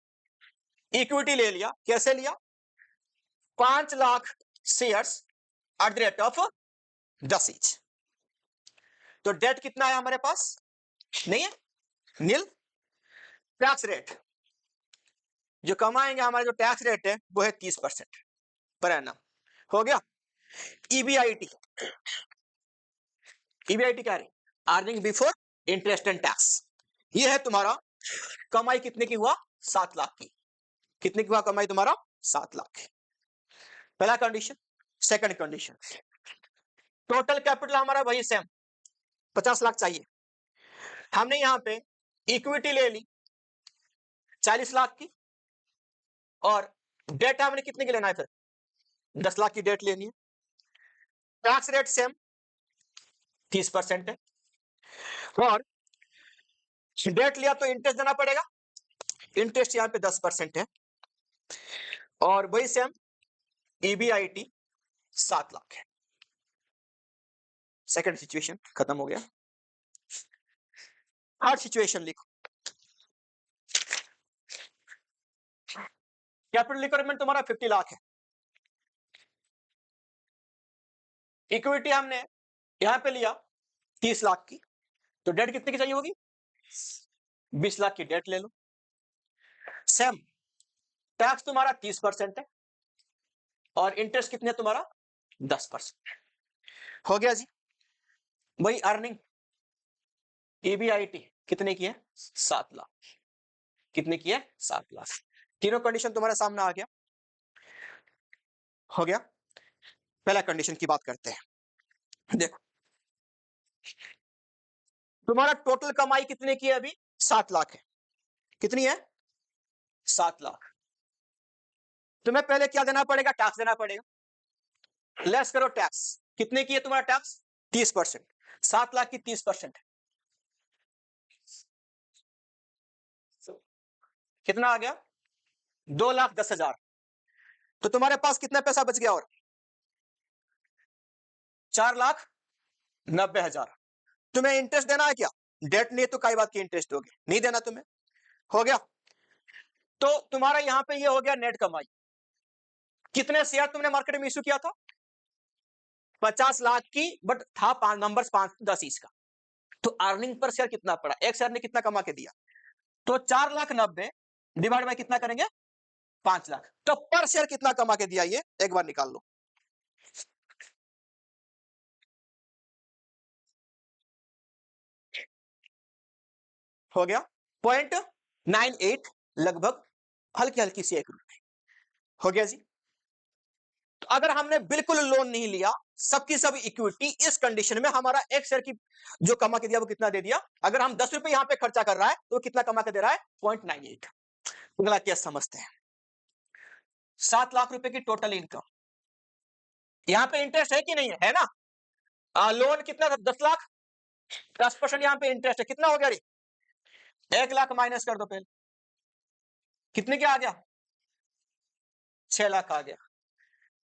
इक्विटी ले लिया। कैसे लिया, 5 lakh shares at the rate of 10 each. तो डेट कितना है हमारे पास, नहीं है, नील। टैक्स रेट जो कमाएंगे, हमारा जो टैक्स रेट है वो है 30% पर एनम, हो गया। ईबीआईटी, ईबीआईटी क्या है, earning before interest and tax. ये है तुम्हारा कमाई कितने की हुआ, 7 लाख की, कितने की हुआ कमाई तुम्हारा, 7 लाख की, पहला condition. Second condition, total capital हमारा वही सेम 50 लाख चाहिए, हमने यहां पे इक्विटी ले ली 40 लाख की, और डेट हमने कितने की लेना है, फिर 10 लाख की डेट लेनी है। टैक्स रेट सेम 30% है, और डेट लिया तो इंटरेस्ट देना पड़ेगा, इंटरेस्ट यहां पे 10% है, और वही सेम ईबीआईटी 7 लाख है। सेकंड सिचुएशन खत्म हो गया। थर्ड सिचुएशन लिखो, कैपिटल रिक्वायरमेंट तुम्हारा 50 लाख है, इक्विटी हमने यहां पे लिया 30 लाख की, तो डेट कितने की चाहिए होगी, 20 लाख की डेट ले लो। सेम टैक्स तुम्हारा 30% है, और इंटरेस्ट कितने तुम्हारा 10%, हो गया जी। वही अर्निंग ईबीआईटी कितने की है, 7 लाख, कितने की है, 7 लाख। तीनों कंडीशन तुम्हारे सामने आ गया, हो गया। पहला कंडीशन की बात करते हैं, देखो तुम्हारा टोटल कमाई कितने की है अभी, 7 लाख है, कितनी है, 7 लाख। तुम्हें पहले क्या देना पड़ेगा, टैक्स देना पड़ेगा, लेस करो टैक्स, कितने की है तुम्हारा टैक्स? 30%। 7 लाख की 30% कितना आ गया? 2,10,000। तो तुम्हारे पास कितना पैसा बच गया? और 4,90,000। तुम्हें इंटरेस्ट देना है क्या? डेट नहीं है तो कई बात की इंटरेस्ट दोगे, नहीं देना तुम्हें, हो गया। तो तुम्हारा यहां पे ये हो गया नेट कमाई। कितने शेयर तुमने मार्केट में इश्यू किया था? 50 लाख की, बट था नंबर 5-10 ईच का। तो अर्निंग पर शेयर कितना पड़ा? एक शेयर ने कितना कमा के दिया? तो 4,90,000 डिवाइड बाय कितना करेंगे? 5 लाख। तो पर शेयर कितना कमा के दिया ये एक बार निकाल लो। हो गया 0.98 लगभग, हल्की हल्की सी 1 रुपए। हो गया जी। तो अगर हमने बिल्कुल लोन नहीं लिया, सबकी सब इक्विटी, इस कंडीशन में हमारा एक शेयर की जो कमा के दिया वो कितना दे दिया? अगर हम 10 रुपए यहां पे खर्चा कर रहा है तो कितना कमा के दे रहा है? 0.98। अगला केस समझते हैं। 7 लाख रुपए की टोटल इनकम, यहां पे इंटरेस्ट है कि नहीं है? है ना? लोन कितना था? 10 लाख, 10% यहां पे इंटरेस्ट है, कितना हो गया रे? 1 लाख माइनस कर दो पहले, कितने क्या आ गया? 6 लाख आ गया।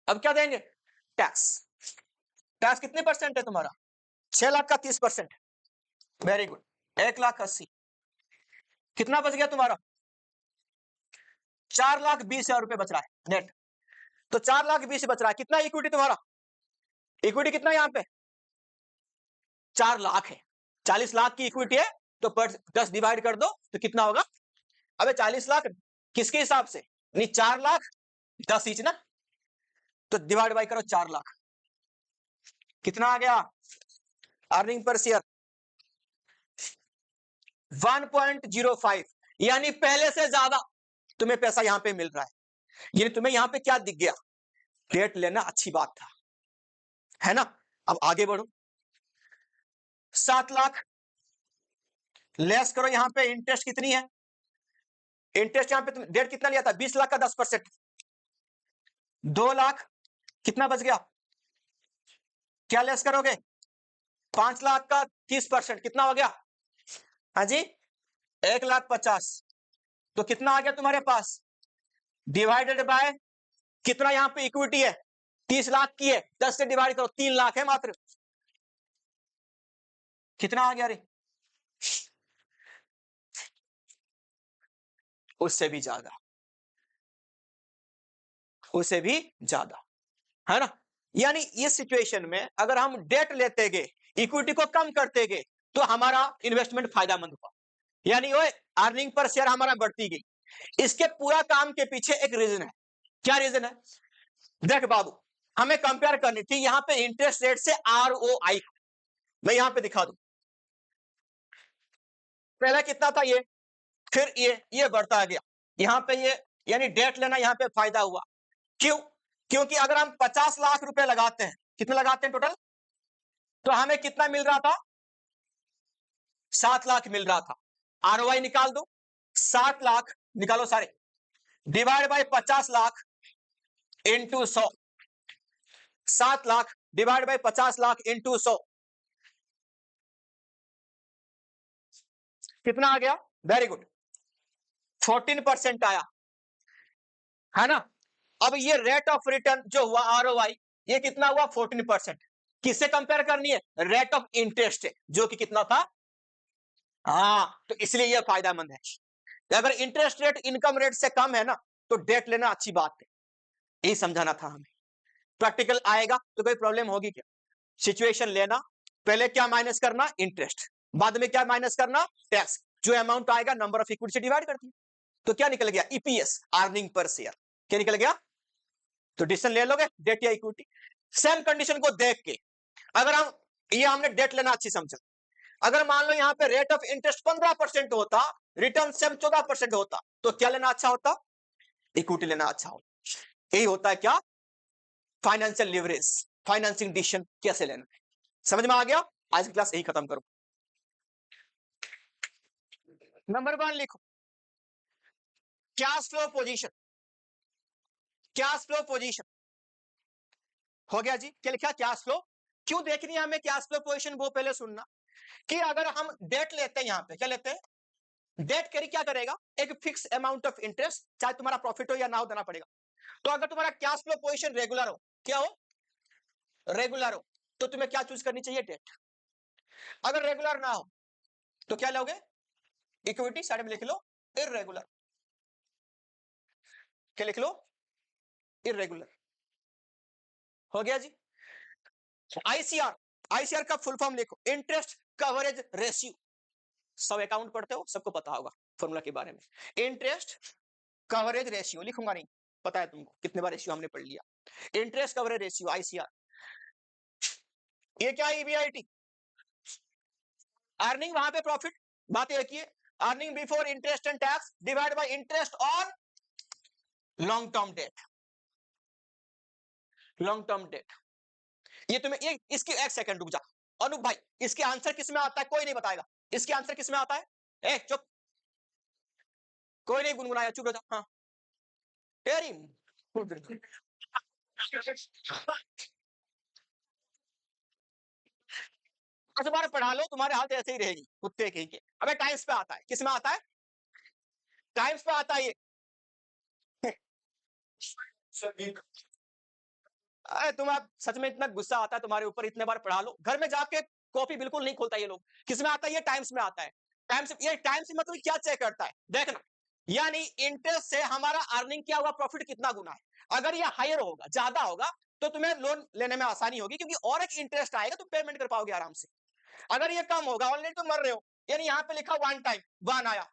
अब क्या देंगे? टैक्स। टैक्स कितने परसेंट है तुम्हारा? 6 लाख का 30%। Very good, 1,80,000। कितना बच गया तुम्हारा? 4,20,000 रुपए बच रहा है नेट। तो 4,20,000 बच रहा है। कितना इक्विटी तुम्हारा? इक्विटी कितना यहां पे? 4 लाख है। 40 लाख की इक्विटी है, तो पर 10 डिवाइड कर दो तो कितना होगा? अबे 40 लाख किसके हिसाब से? नहीं, 4 लाख 10 ईच ना, तो डिवाइड बाय करो 4 लाख। कितना आ गया? अर्निंग पर शेयर 1.05, यानी पहले से ज्यादा तुम्हें पैसा यहां पे मिल रहा है। यानी तुम्हें यहां पे क्या दिख गया? डेट लेना अच्छी बात था, है ना? अब आगे बढ़ो। 7 लाख लेस करो, यहां पे इंटरेस्ट कितनी है? इंटरेस्ट यहां पे तुम डेट कितना लिया था? 20 लाख का 10%, 2 लाख। कितना बच गया? क्या लेस करोगे? 5 लाख का 30%, कितना हो गया? हाँ जी, 1,50,000। तो कितना आ गया तुम्हारे पास? डिवाइडेड बाय कितना यहां पे इक्विटी है? 30 लाख की है, 10 से डिवाइड करो, 3 लाख है मात्र। कितना आ गया रे? उससे भी ज्यादा, उससे भी ज्यादा, है ना? यानी इस सिचुएशन में अगर हम डेट लेते गए, इक्विटी को कम करते गए, तो हमारा इन्वेस्टमेंट फायदेमंद हुआ, यानी वो अर्निंग पर शेयर हमारा बढ़ती गई। इसके पूरा काम के पीछे एक रीजन है। क्या रीजन है? देख बाबू, हमें कंपेयर करनी थी यहां पे इंटरेस्ट रेट से ROI। मैं यहां पे दिखा दूं, पहले कितना था ये, फिर ये बढ़ता गया यहां पे ये, यानी डेट लेना यहां पे फायदा हुआ। क्यों? क्योंकि अगर हम 50 लाख रुपए लगाते हैं, कितने लगाते हैं टोटल, तो हमें कितना मिल रहा था? 7 लाख मिल रहा था। ROI निकाल दो, 7 लाख निकालो सारे, divide by 50 lakh into 100। 7 lakh divide by 50 lakh into 100, कितना आ गया? वेरी गुड, 14% आया, है ना? अब ये रेट ऑफ रिटर्न जो हुआ ROI, ये कितना हुआ? 14%। किससे कंपेयर करनी है? रेट ऑफ इंटरेस्ट है, जो कि कितना था? हाँ, तो इसलिए यह फायदेमंद है। अगर इंटरेस्ट रेट इनकम रेट से कम है ना, तो डेट लेना अच्छी बात है, यही समझाना था हमें। प्रैक्टिकल आएगा तो कोई प्रॉब्लम होगी क्या? सिचुएशन लेना, पहले क्या माइनस करना? इंटरेस्ट, बाद में क्या माइनस करना? टैक्स। जो अमाउंट आएगा नंबर ऑफ इक्विटी से डिवाइड कर दिया, तो क्या निकल गया? EPS, earning per share. क्या निकल गया? तो डिसीजन ले लोगे, डेट या इक्विटी। सेम कंडीशन को देख के अगर हम, ये हमने डेट लेना अच्छी समझा, अगर मान लो यहां पे रेट ऑफ इंटरेस्ट 15% होता, रिटर्न सेम 14% होता, तो क्या लेना अच्छा होता? इक्विटी लेना अच्छा होता। यही होता है क्या? फाइनेंशियल लिवरेज, फाइनेंसिंग डिसीजन कैसे लेना है। समझ में आ गया? आज की क्लास यही खत्म करो। नंबर 1 लिखो, cash flow position. Cash flow position हो गया जी, क्या लिखा? Cash flow. क्यों देखनी है हमें कैश फ्लो पोजीशन, वो पहले सुनना कि अगर हम डेट लेते हैं, यहां पे क्या लेते हैं? डेट करी क्या करेगा? एक फिक्स अमाउंट ऑफ इंटरेस्ट, चाहे तुम्हारा प्रॉफिट हो या ना हो, देना पड़ेगा। तो अगर तुम्हारा कैश फ्लो पोजीशन रेगुलर हो, क्या हो? रेगुलर हो, तो तुम्हें क्या चूज करनी चाहिए? डेट। अगर रेगुलर ना हो तो क्या लोगे? इक्विटी। साइड में लिख लो इररेगुलर, क्या लिख लो? इररेगुलर। हो गया जी। आईसीआर, आईसीआर का फुल फॉर्म लिखो, इंटरेस्ट कवरेज रेशियो। सब अकाउंट पढ़ते हो, सबको पता होगा फॉर्मूला के बारे में। इंटरेस्ट कवरेज रेशियो, लिखूंगा नहीं, पता है तुमको कितने बार रेशियो हमने पढ़ लिया। Interest coverage ratio, ICR. ये क्या है? ईबीआईटी, अर्निंग, वहां पे प्रॉफिट। बात एक ही है, earning before interest and tax divide by interest on long term debt. Long term debt, ये तुम्हें, ये इसकी एक सेकंड रुक जा अनूप भाई, इसके आंसर किस में आता है? कोई नहीं बताएगा इसके आंसर किस में आता है। ए चुप, कोई नहीं गुनगुनाया, चुप रहो। हाँ तेरी बार पढ़ा लो, तुम्हारे हालत ऐसे ही रहेगी कुत्ते के। अबे टाइम्स पे आता है, किस में आता है? टाइम्स पे आता है ये। अरे तुम, आप सच में इतना गुस्सा आता है तुम्हारे ऊपर, इतने बार पढ़ा लो, घर में जाके कॉपी बिल्कुल नहीं खोलता ये लोग। किस में आता है? ये टाइम्स में आता है। टाइम्स, ये टाइम्स मतलब क्या चेक करता है? देखना, यानी इंटरेस्ट से हमारा अर्निंग क्या हुआ, प्रॉफिट कितना गुना है। अगर ये हायर होगा, ज्यादा होगा, तो तुम्हें लोन लेने में आसानी होगी, क्योंकि और एक इंटरेस्ट आएगा, तुम पेमेंट कर पाओगे आराम से। अगर ये कम होगा, ऑलरेडी तुम मर रहे हो, यानी यहाँ पे लिखा वन टाइम, वन आया,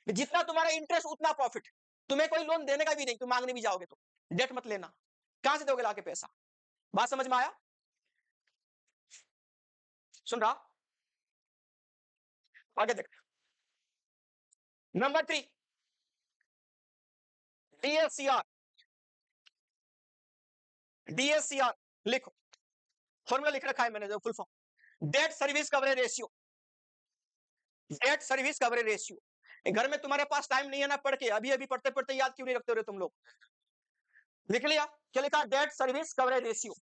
जितना तुम्हारा इंटरेस्ट उतना प्रॉफिट। तुम्हें कोई लोन देने का भी नहीं, तुम मांगने भी जाओगे तो डेट मत लेना, कहां से दोगे लाके पैसा? बात समझ में आया? सुन रहा? आगे देख, नंबर 3, डीएससीआर। डीएससीआर लिखो, फॉर्मूला लिख रखा है मैंने, जो full form, debt service coverage ratio. Debt service coverage ratio. घर में तुम्हारे पास टाइम नहीं है ना पढ़ के, अभी अभी पढ़ते पढ़ते याद क्यों नहीं रखते हो तुम लोग? लिख लिया? क्या लिखा? Debt service coverage ratio.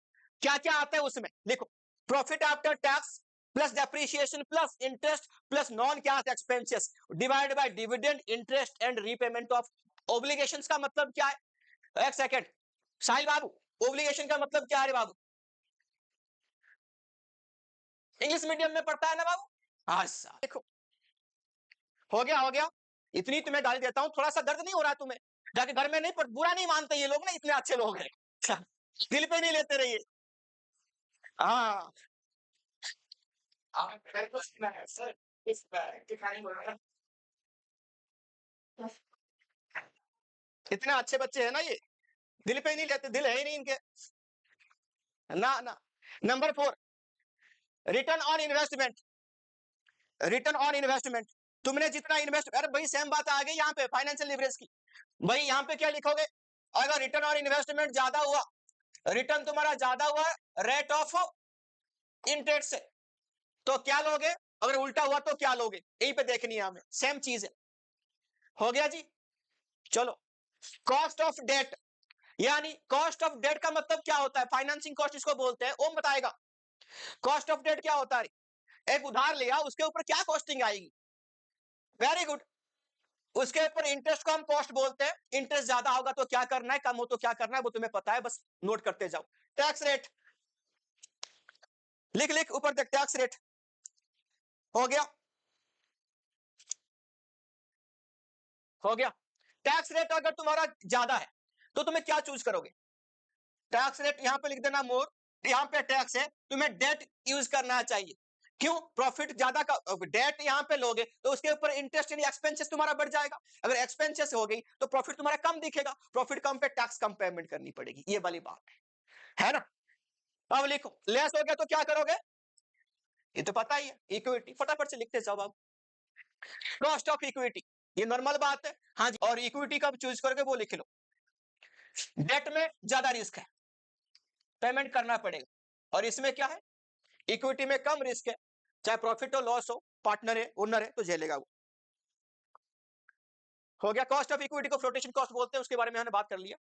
क्या क्या आता है उसमें? लिखो, profit after tax plus depreciation plus interest plus non cash expenses divide by dividend interest and repayment of obligations. का मतलब क्या है? एक सेकंड साहिल बाबू, ऑब्लिगेशन का मतलब क्या है रे बाबू? इंग्लिश मीडियम में पढ़ता है ना बाबू? अच्छा देखो, हो गया हो गया, इतनी तुम्हें गाली देता हूं, थोड़ा सा दर्द नहीं हो रहा है तुम्हें? जाके घर में नहीं, पर बुरा नहीं मानते ये लोग ना, इतने अच्छे लोग हैं। दिल पे नहीं लेते रहिए। हाँ इतने अच्छे बच्चे हैं ना ये, दिल पे नहीं लेते, दिल है ही नहीं इनके, ना ना। Number 4, return on investment. Return on investment, तुमने जितना इन्वेस्ट, अरे भाई सेम बात आ गई यहाँ पे फाइनेंशियल लिवरेज की। भाई यहाँ पे क्या लिखोगे? अगर रिटर्न ऑन इन्वेस्टमेंट ज्यादा हुआ, रिटर्न तुम्हारा ज्यादा हुआ रेट ऑफ इंटरेस्ट से, तो क्या लोगे? अगर उल्टा हुआ तो क्या लोगे? यहीं पे देखनी है हमें, सेम चीज है। हो गया जी। चलो, कॉस्ट ऑफ डेट, यानी कॉस्ट ऑफ डेट का मतलब क्या होता है? फाइनेंसिंग कॉस्ट इसको बोलते हैं, ओम बताएगा। कॉस्ट ऑफ डेट क्या होता है? एक उधार लिया, उसके ऊपर क्या कॉस्टिंग आएगी? वेरी गुड, उसके ऊपर इंटरेस्ट को हम कॉस्ट बोलते हैं। इंटरेस्ट ज्यादा होगा तो क्या करना है, कम हो तो क्या करना है, वो तुम्हें पता है, बस नोट करते जाओ। टैक्स रेट लिख लिख ऊपर तक, टैक्स रेट। हो गया, हो गया। टैक्स रेट अगर तुम्हारा ज्यादा है तो तुम्हें क्या चूज करोगे? टैक्स रेट यहां पे लिख देना मोर, यहां पे टैक्स है, तुम्हें डेट यूज करना चाहिए। क्यों? प्रॉफिट ज्यादा का डेट यहां पे लोगे तो उसके ऊपर इंटरेस्ट यानी एक्सपेंसेस तुम्हारा बढ़ जाएगा। अगर एक्सपेंसेस हो गई तो प्रॉफिट तुम्हारा कम दिखेगा, प्रॉफिट कम पे टैक्स कम पेमेंट करनी पड़ेगी, ये वाली बात है ना? अब लिखो, लेस हो गया तो क्या करोगे? ये तो पता ही है, इक्विटी, फटाफट से लिखते जाओ आप। कॉस्ट ऑफ इक्विटी, ये नॉर्मल बात है। हाँ जी, और इक्विटी कब चूज करोगे वो लिख लो। डेट में ज्यादा रिस्क है, पेमेंट करना पड़ेगा, और इसमें क्या है? इक्विटी में कम रिस्क है, चाहे प्रॉफिट हो लॉस हो, पार्टनर है ओनर है तो झेलेगा वो। हो गया। कॉस्ट ऑफ इक्विटी को फ्लोटेशन कॉस्ट बोलते हैं, उसके बारे में हमने बात कर लिया।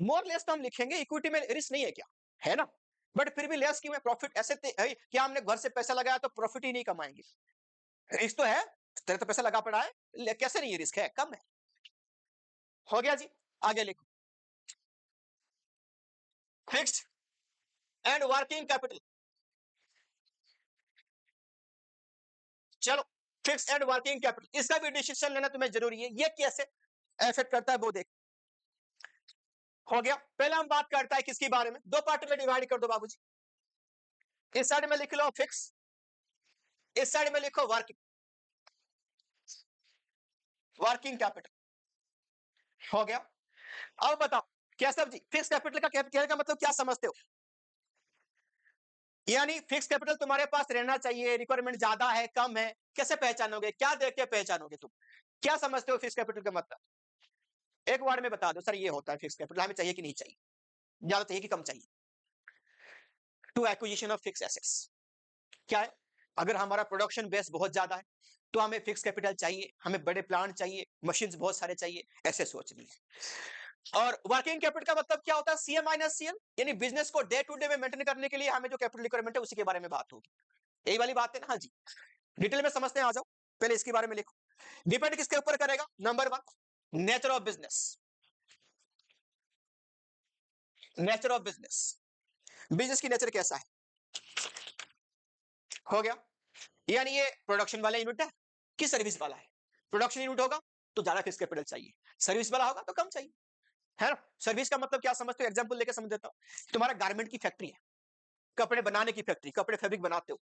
मोर लेस तो हम लिखेंगे, इक्विटी में रिस्क नहीं है क्या, है ना? बट फिर भी लेस क्यों है? प्रॉफिट ऐसे क्या हमने घर से पैसा लगाया तो प्रॉफिट ही नहीं कमाएंगे? रिस्क तो है, तेरे तो पैसा लगा पड़ा है, कैसे नहीं रिस्क है, कम है। हो गया जी, आगे लिखो। Fixed and working capital. चलो, फिक्स एंड वर्किंग कैपिटल, इसका भी डिसीजन लेना तुम्हें जरूरी है। ये कैसे इफेक्ट करता है वो देख। हो गया, पहले हम बात करता है किसके बारे में, दो पार्ट में डिवाइड कर दो बाबूजी। इस साइड में लिख लो फिक्स, इस साइड में लिखो वर्किंग, वर्किंग कैपिटल। हो गया, अब बताओ क्या सब जी, फिक्स कैपिटल का कहने का मतलब क्या समझते हो? यानी फिक्स कैपिटल तुम्हारे पास रहना चाहिए, रिक्वायरमेंट ज्यादा है कम है, कैसे पहचानोगे, क्या देख के पहचानोगे तुम? क्या समझते हो फिक्स कैपिटल का मतलब? एक वर्ड में बता दो, सर ये होता है फिक्स कैपिटल, हमें चाहिए कि नहीं चाहिए, ज्यादा चाहिए कि कम चाहिए? To acquisition of fixed assets. क्या है? अगर हमारा प्रोडक्शन बेस बहुत ज्यादा है तो हमें फिक्स कैपिटल चाहिए, हमें बड़े प्लांट चाहिए, मशीन्स बहुत सारे चाहिए, ऐसे सोच लीजिए। और वर्किंग कैपिटल का मतलब क्या होता है? सीएम माइनस सीएल, यानी बिजनेस को डे टू डे में मेंटेन करने के लिए हमें जो कैपिटल रिक्वायरमेंट है उसी के बारे में बात होगी। यही वाली बात है ना? हाँ जी, डिटेल में समझते हैं, आ जाओ। पहले इसके बारे में लिखो। डिपेंड किसके ऊपर करेगा? Number one, nature of business. Nature of business, business की नेचर कैसा है? हो गया, यानी ये प्रोडक्शन वाला यूनिट है कि सर्विस वाला है? प्रोडक्शन यूनिट होगा तो ज्यादा फिक्स कैपिटल चाहिए, सर्विस वाला होगा तो कम चाहिए, है ना? सर्विस का मतलब क्या समझते हो? एग्जांपल लेके समझ देता हूं। तुम्हारा गारमेंट की फैक्ट्री है, कपड़े बनाने की फैक्ट्री, कपड़े फैब्रिक बनाते हो,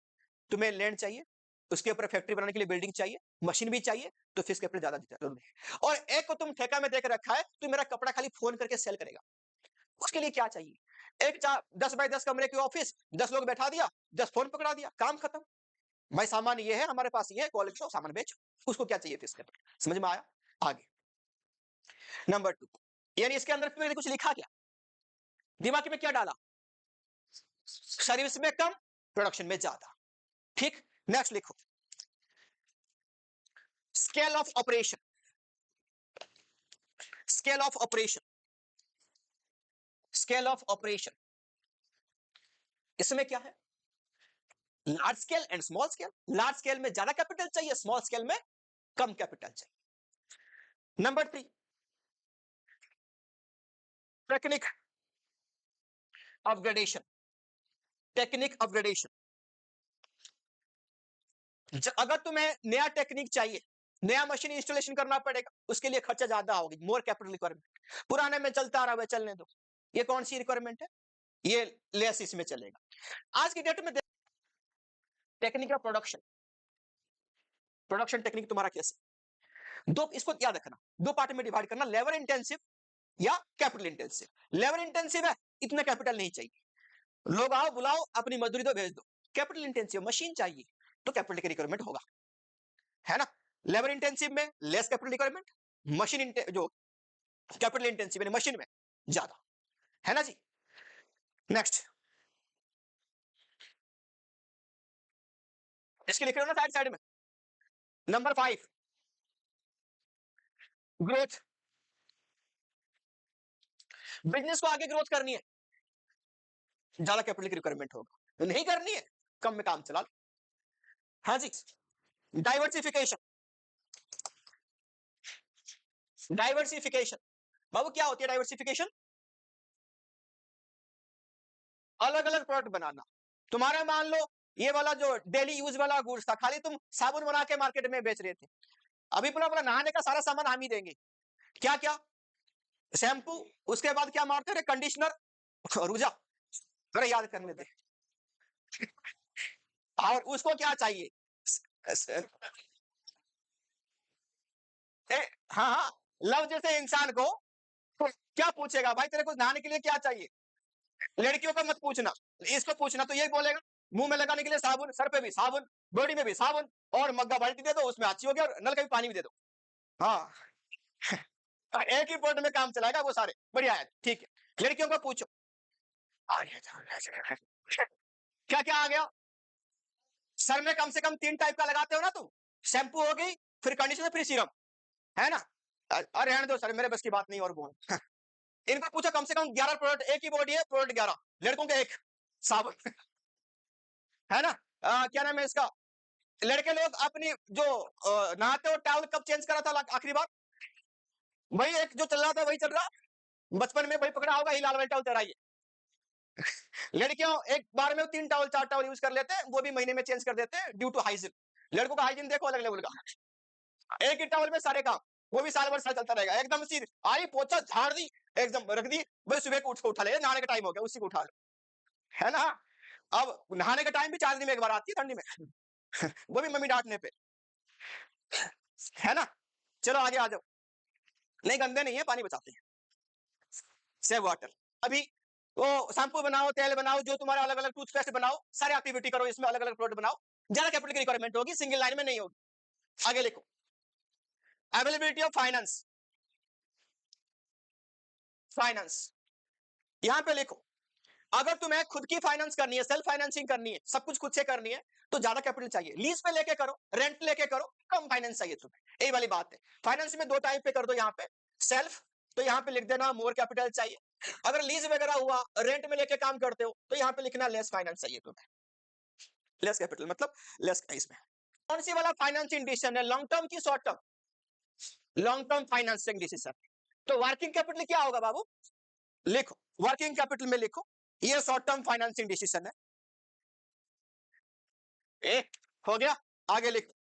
तुम्हें लैंड चाहिए, उसके ऊपर फैक्ट्री बनाने के लिए बिल्डिंग चाहिए, मशीन भी चाहिए, तो फिक्स कैपिटल ज्यादा जरूरी है। और एक को तुम ठेका में देकर रखा है, तो मेरा कपड़ा खाली फोन करके सेल करेगा, उसके लिए क्या चाहिए? एक 10 बाय 10 कमरे की ऑफिस, 10 लोग बैठा दिया, 10 फोन पकड़ा दिया, काम खत्म। भाई सामान ये है, हमारे पास ये है, क्वालिटी का सामान बेचो, उसको क्या चाहिए फिक्स कैपिटल? समझ में आया? आगे नंबर टू, यानी इसके अंदर मैंने कुछ लिखा क्या, दिमाग में क्या डाला? सर्विस में कम, प्रोडक्शन में ज्यादा, ठीक। नेक्स्ट लिखो, scale of operation, scale of operation, scale of operation, इसमें क्या है? Large scale and small scale, large scale में ज्यादा कैपिटल चाहिए, स्मॉल स्केल में कम कैपिटल चाहिए। Number three, technique upgradation, technique upgradation. अगर तुम्हें नया टेक्निक चाहिए, नया मशीन इंस्टॉलेशन करना पड़ेगा, उसके लिए खर्चा ज्यादा होगी, मोर कैपिटल रिक्वायरमेंट। पुराने में चलता आ रहा है, चलने दो। ये कौन सी रिक्वायरमेंट है? ये लेस इसमें चलेगा। आज की डेट में टेक्निक का प्रोडक्शन, प्रोडक्शन टेक्निक तुम्हारा कैसे, दो इसको याद रखना, दो पार्ट में डिवाइड करना, लेबर इंटेंसिव या कैपिटल इंटेंसिव। लेबर इंटेंसिव है, इतना कैपिटल नहीं चाहिए, लोग आओ बुलाओ अपनी मजदूरी दो भेज दो। कैपिटल इंटेंसिव, मशीन चाहिए तो कैपिटल की रिक्वायरमेंट होगा, है ना? लेबर इंटेंसिव में लेस कैपिटल रिक्वायरमेंट, मशीन जो कैपिटल इंटेंसिव यानी मशीन में ज्यादा, है ना जी? नेक्स्ट, इसके लिख रहे हो ना साइड साइड में। Number 5, growth. बिजनेस को आगे ग्रोथ करनी है, ज्यादा कैपिटल की रिक्वायरमेंट होगा, नहीं करनी है कम में काम चला लो। हाँ जी, डाइवर्सिफिकेशन, डाइवर्सिफिकेशन बाबू क्या होती है डाइवर्सिफिकेशन? अलग अलग प्रोडक्ट बनाना। तुम्हारा मान लो ये वाला जो डेली यूज वाला गुड्स था, खाली तुम साबुन बना के मार्केट में बेच रहे थे, अभी पूरा पूरा नहाने का सारा सामान हम ही देंगे। क्या क्या? शैम्पू, उसके बाद क्या मारते रहे? कंडीशनर, रुजा, अरे याद करने दे। और उसको क्या चाहिए? हाँ हाँ, लव जैसे इंसान को तो क्या पूछेगा भाई तेरे को नहाने के लिए क्या चाहिए? लड़कियों का मत पूछना, इसको पूछना तो ये बोलेगा मुंह में लगाने के लिए साबुन, सर पे भी साबुन, बॉडी में भी साबुन, और मग्गा बाल्टी दे दो उसमें अच्छी होगी, और नल का भी पानी भी दे दो। हाँ एक ही पॉइंट में काम चलाएगा वो सारे, बढ़िया है, ठीक है। लड़कियों को पूछो, क्या क्या आ गया? सर में कम से कम 3 टाइप का लगाते हो ना तुम, शैम्पू हो गई, फिर कंडीशनर, फिर सीरम, है ना? अरे रहने दो सर, मेरे बस की बात नहीं और बोल इनको पूछा कम से कम 11 प्रोडक्ट, एक ही बॉडी है, प्रोडक्ट 11, लड़कों के एक साबुन है ना। क्या नाम है इसका, लड़के लोग अपनी जो नहाते हो टॉवल कब चेंज करा था आखिरी बार, वही एक जो चल रहा था वही चल रहा, बचपन में वही पकड़ा होगा, ही लाल वाला टॉवल तेरा ही है। लड़कियों एक बार में 3 टॉवल 4 टॉवल यूज कर लेते हैं, वो भी महीने में चेंज कर देते हैं ड्यू टू हाइजीन। लड़कों का हाइजीन देखो अलग लेवल का, एक ही टॉवल में सारे काम, वो भी साल भर साल चलता रहेगा, एकदम सी आई पोछा झाड़ दी, एकदम रख दी, बस सुबह को उठा ले, नहाने का टाइम हो गया उसी को उठा लो, है ना। अब नहाने का टाइम भी 4 दिन में एक बार आती है ठंडी में, वो भी मम्मी डांटने पे, है ना। चलो आगे आ जाओ, नहीं गंदे नहीं है, पानी बचाते हैं, सेव वाटर। अभी वो शैम्पू बनाओ, तेल बनाओ, जो तुम्हारा अलग अलग टूथपेस्ट बनाओ, सारी एक्टिविटी करो, इसमें अलग अलग प्रोडक्ट बनाओ, ज्यादा कैपिटल की रिक्वायरमेंट होगी, सिंगल लाइन में नहीं होगी। आगे लिखो, अवेलेबिलिटी ऑफ फाइनेंस, फाइनेंस यहां पे लिखो, अगर तुम्हें खुद की फाइनेंस करनी है, सेल्फ फाइनेंसिंग करनी है, सब कुछ खुद से करनी है, तो ज्यादा कैपिटल चाहिए, लीज पे लेके करो, रेंट लेके करो, कम फाइनेंस चाहिए तुम्हें, यही वाली बात है। फाइनेंस में 2 टाइप पे कर दो, यहाँ पे सेल्फ, तो यहाँ पे लिख देना मोर कैपिटल चाहिए, अगर लीज वगैरह हुआ, रेंट में लेके काम करते हो, तो यहाँ पे लिखना लेस फाइनेंस चाहिए तुम्हें, लेस कैपिटल मतलब लेस इसमें। कौन सी वाला फाइनेंसिंग डिसीजन है, लॉन्ग टर्म की short term, long term financing decision. तो वर्किंग कैपिटल क्या होगा बाबू, लिखो वर्किंग कैपिटल में लिखो, ये शॉर्ट टर्म फाइनेंसिंग डिसीजन है, एक हो गया। आगे लिखो,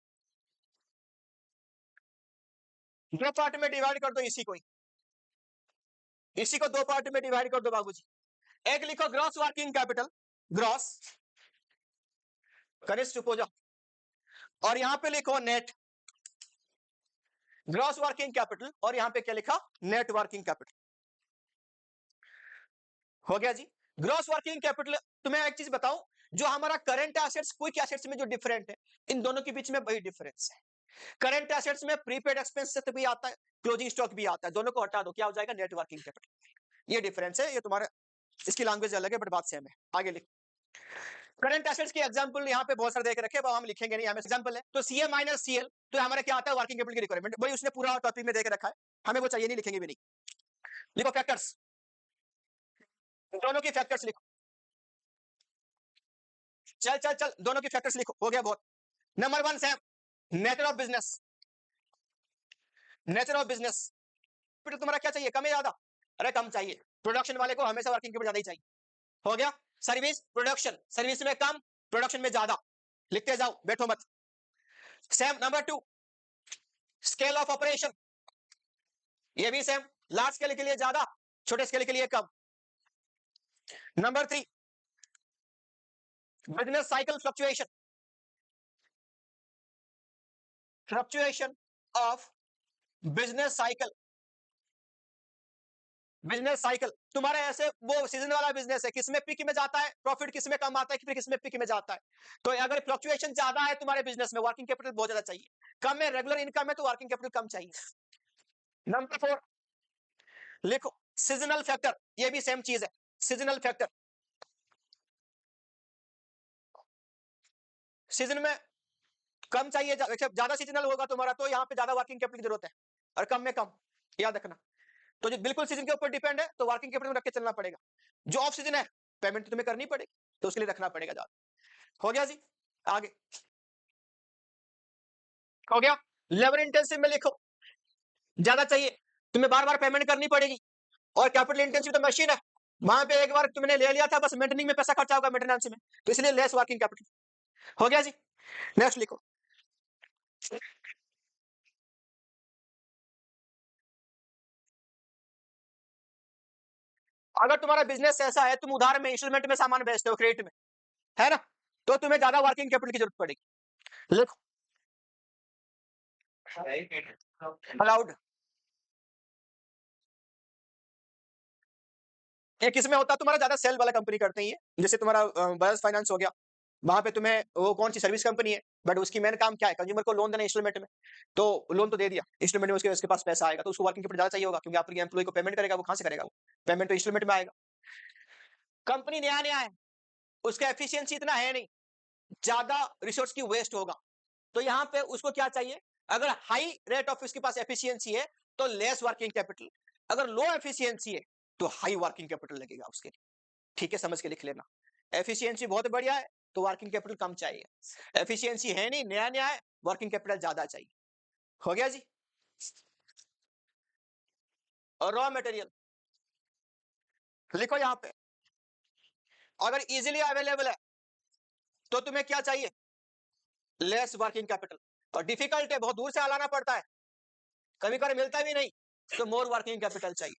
2 पार्ट में डिवाइड कर दो, इसी को 2 पार्ट में डिवाइड कर दो बाबूजी। एक लिखो ग्रॉस वर्किंग कैपिटल, ग्रॉस, कनिष्ठ चुप हो जाओ, और यहां पे लिखो नेट, ग्रॉस वर्किंग कैपिटल, और यहां पे क्या लिखा, नेट वर्किंग कैपिटल, हो गया जी। ग्रॉस वर्किंग कैपिटल, तुम्हें एक चीज बताऊं, जो हमारा करंट एसेट्स क्विक एसेट्स में जो डिफरेंट है, इन दोनों के बीच में वही डिफरेंस है। करंट एसेट्स में प्रीपेड एक्सपेंस भी आता है, क्लोजिंग स्टॉक भी आता है, दोनों को हटा दो, क्या हो जाएगा, नेट वर्किंग कैपिटल। ये डिफरेंस है, ये तुम्हारा, इसकी लैंग्वेज अलग है बट बात सेम है। आगे लिख, करंट एसेट्स की एग्जांपल यहाँ पे बहुत सारे देख रखे हैं, हम लिखेंगे नहीं, हमें एग्जांपल है, तो सीए माइनस सीएल, तो हमारा क्या आता है, वर्किंग कैपिटल की रिक्वायरमेंट, वही उसने पूरा टॉपिक में देख रखा है, हमें वो चाहिए नहीं, लिखेंगे भी नहीं। लिखो फैक्टर्स, दोनों की फैक्टर्स लिखो, चल चल चल, दोनों की फैक्टर्स लिखो, हो गया बहुत। Number 1 Sam, nature of business, nature of business, फिर तुम्हारा क्या चाहिए, कम है ज्यादा, अरे कम चाहिए, प्रोडक्शन वाले को हमेशा वर्किंग कैपिटल ज्यादा ही चाहिए, हो गया। सर्विस प्रोडक्शन, सर्विस में कम, प्रोडक्शन में ज्यादा, लिखते जाओ बैठो मत। Same number 2, scale of operation, ये भी सेम, लार्ज स्केल के लिए ज्यादा, छोटे स्केल के लिए कम। Number 3, business cycle fluctuation, fluctuation of business cycle, business cycle तुम्हारा ऐसे वो सीजन वाला बिजनेस है, किसमें पीक में जाता है प्रॉफिट, किसमें कम आता है, फिर किसमें पीक में जाता है, तो अगर फ्लक्चुएशन ज्यादा है तुम्हारे बिजनेस में, वर्किंग कैपिटल बहुत ज्यादा चाहिए, कम है रेगुलर इनकम है तो वर्किंग कैपिटल कम चाहिए। नंबर 4 लिखो, सीजनल फैक्टर, ये भी सेम चीज है, सीजनल फैक्टर, सीजन में कम चाहिए, ज्यादा सीजनल होगा तुम्हारा तो यहाँ पे ज्यादा वर्किंग कैपिटल की जरूरत है, और कम में कम, याद रखना। तो जो बिल्कुल सीजन के ऊपर डिपेंड है तो वर्किंग कैपिटल रख के चलना पड़ेगा, जो ऑफ सीजन है पेमेंट तुम्हें करनी पड़ेगी, तो उसके लिए रखना पड़ेगा ज्यादा। हो गया जी, आगे हो गया। लेबर इंटेंसिव में लिखो, ज्यादा चाहिए, तुम्हें बार बार पेमेंट करनी पड़ेगी, और कैपिटल इंटेंसिव तो मशीन है, वहां पे एक बार तुमने ले लिया था बस, मेंटेनिंग में पैसा खर्चा होगा मेंटेनेंस में, तो इसलिए लेस वर्किंग कैपिटल। हो गया जी, नेक्स्ट लिखो, अगर तुम्हारा बिजनेस ऐसा है, तुम उधार में इंस्टॉलमेंट में सामान बेचते हो, क्रेडिट में, है ना, तो तुम्हें ज्यादा वर्किंग कैपिटल की जरूरत पड़ेगी। लिखो अलाउड, ये किसमें होता है, तुम्हारा ज्यादा सेल वाला कंपनी करते ही है, जैसे तुम्हारा बजाज फाइनेंस हो गया, वहां पे तुम्हें वो कौन सी सर्विस कंपनी है, बट उसकी मेन काम क्या है, कंज्यूमर को लोन देना इंस्टॉलमेंट में, तो लोन तो दे दिया, इंस्टॉलमेंट में उसके पास पैसा आएगा, तो उसको वर्किंग कैपिटल ज्यादा चाहिए होगा, क्योंकि आपके एम्प्लॉय को पेमेंट करेगा, वो कहां से करेगा, वो पेमेंट तो इंस्टॉलमेंट में आएगा। कंपनी नया नया है, उसका एफिशिएंसी इतना है नहीं, ज्यादा रिसोर्स की वेस्ट होगा, तो यहाँ पे उसको क्या चाहिए, अगर हाई रेट ऑफ उसके पास एफिशिएंसी है तो लेस वर्किंग कैपिटल, अगर लो एफिशिएंसी है तो हाई वर्किंग कैपिटल लगेगा उसके लिए। ठीक है, समझ के लिख लेना। एफिशिएंसी बहुत बढ़िया है तो वर्किंग कैपिटल कम चाहिए, एफिशिएंसी है नहीं, नया नया है, वर्किंग कैपिटल ज्यादा चाहिए। हो गया जी। और रॉ मटेरियल लिखो यहां पे, अगर इजीली अवेलेबल है तो तुम्हें क्या चाहिए, लेस वर्किंग कैपिटल। और डिफिकल्ट है, बहुत दूर से लाना पड़ता है, कभी कभी मिलता भी नहीं, तो मोर वर्किंग कैपिटल चाहिए।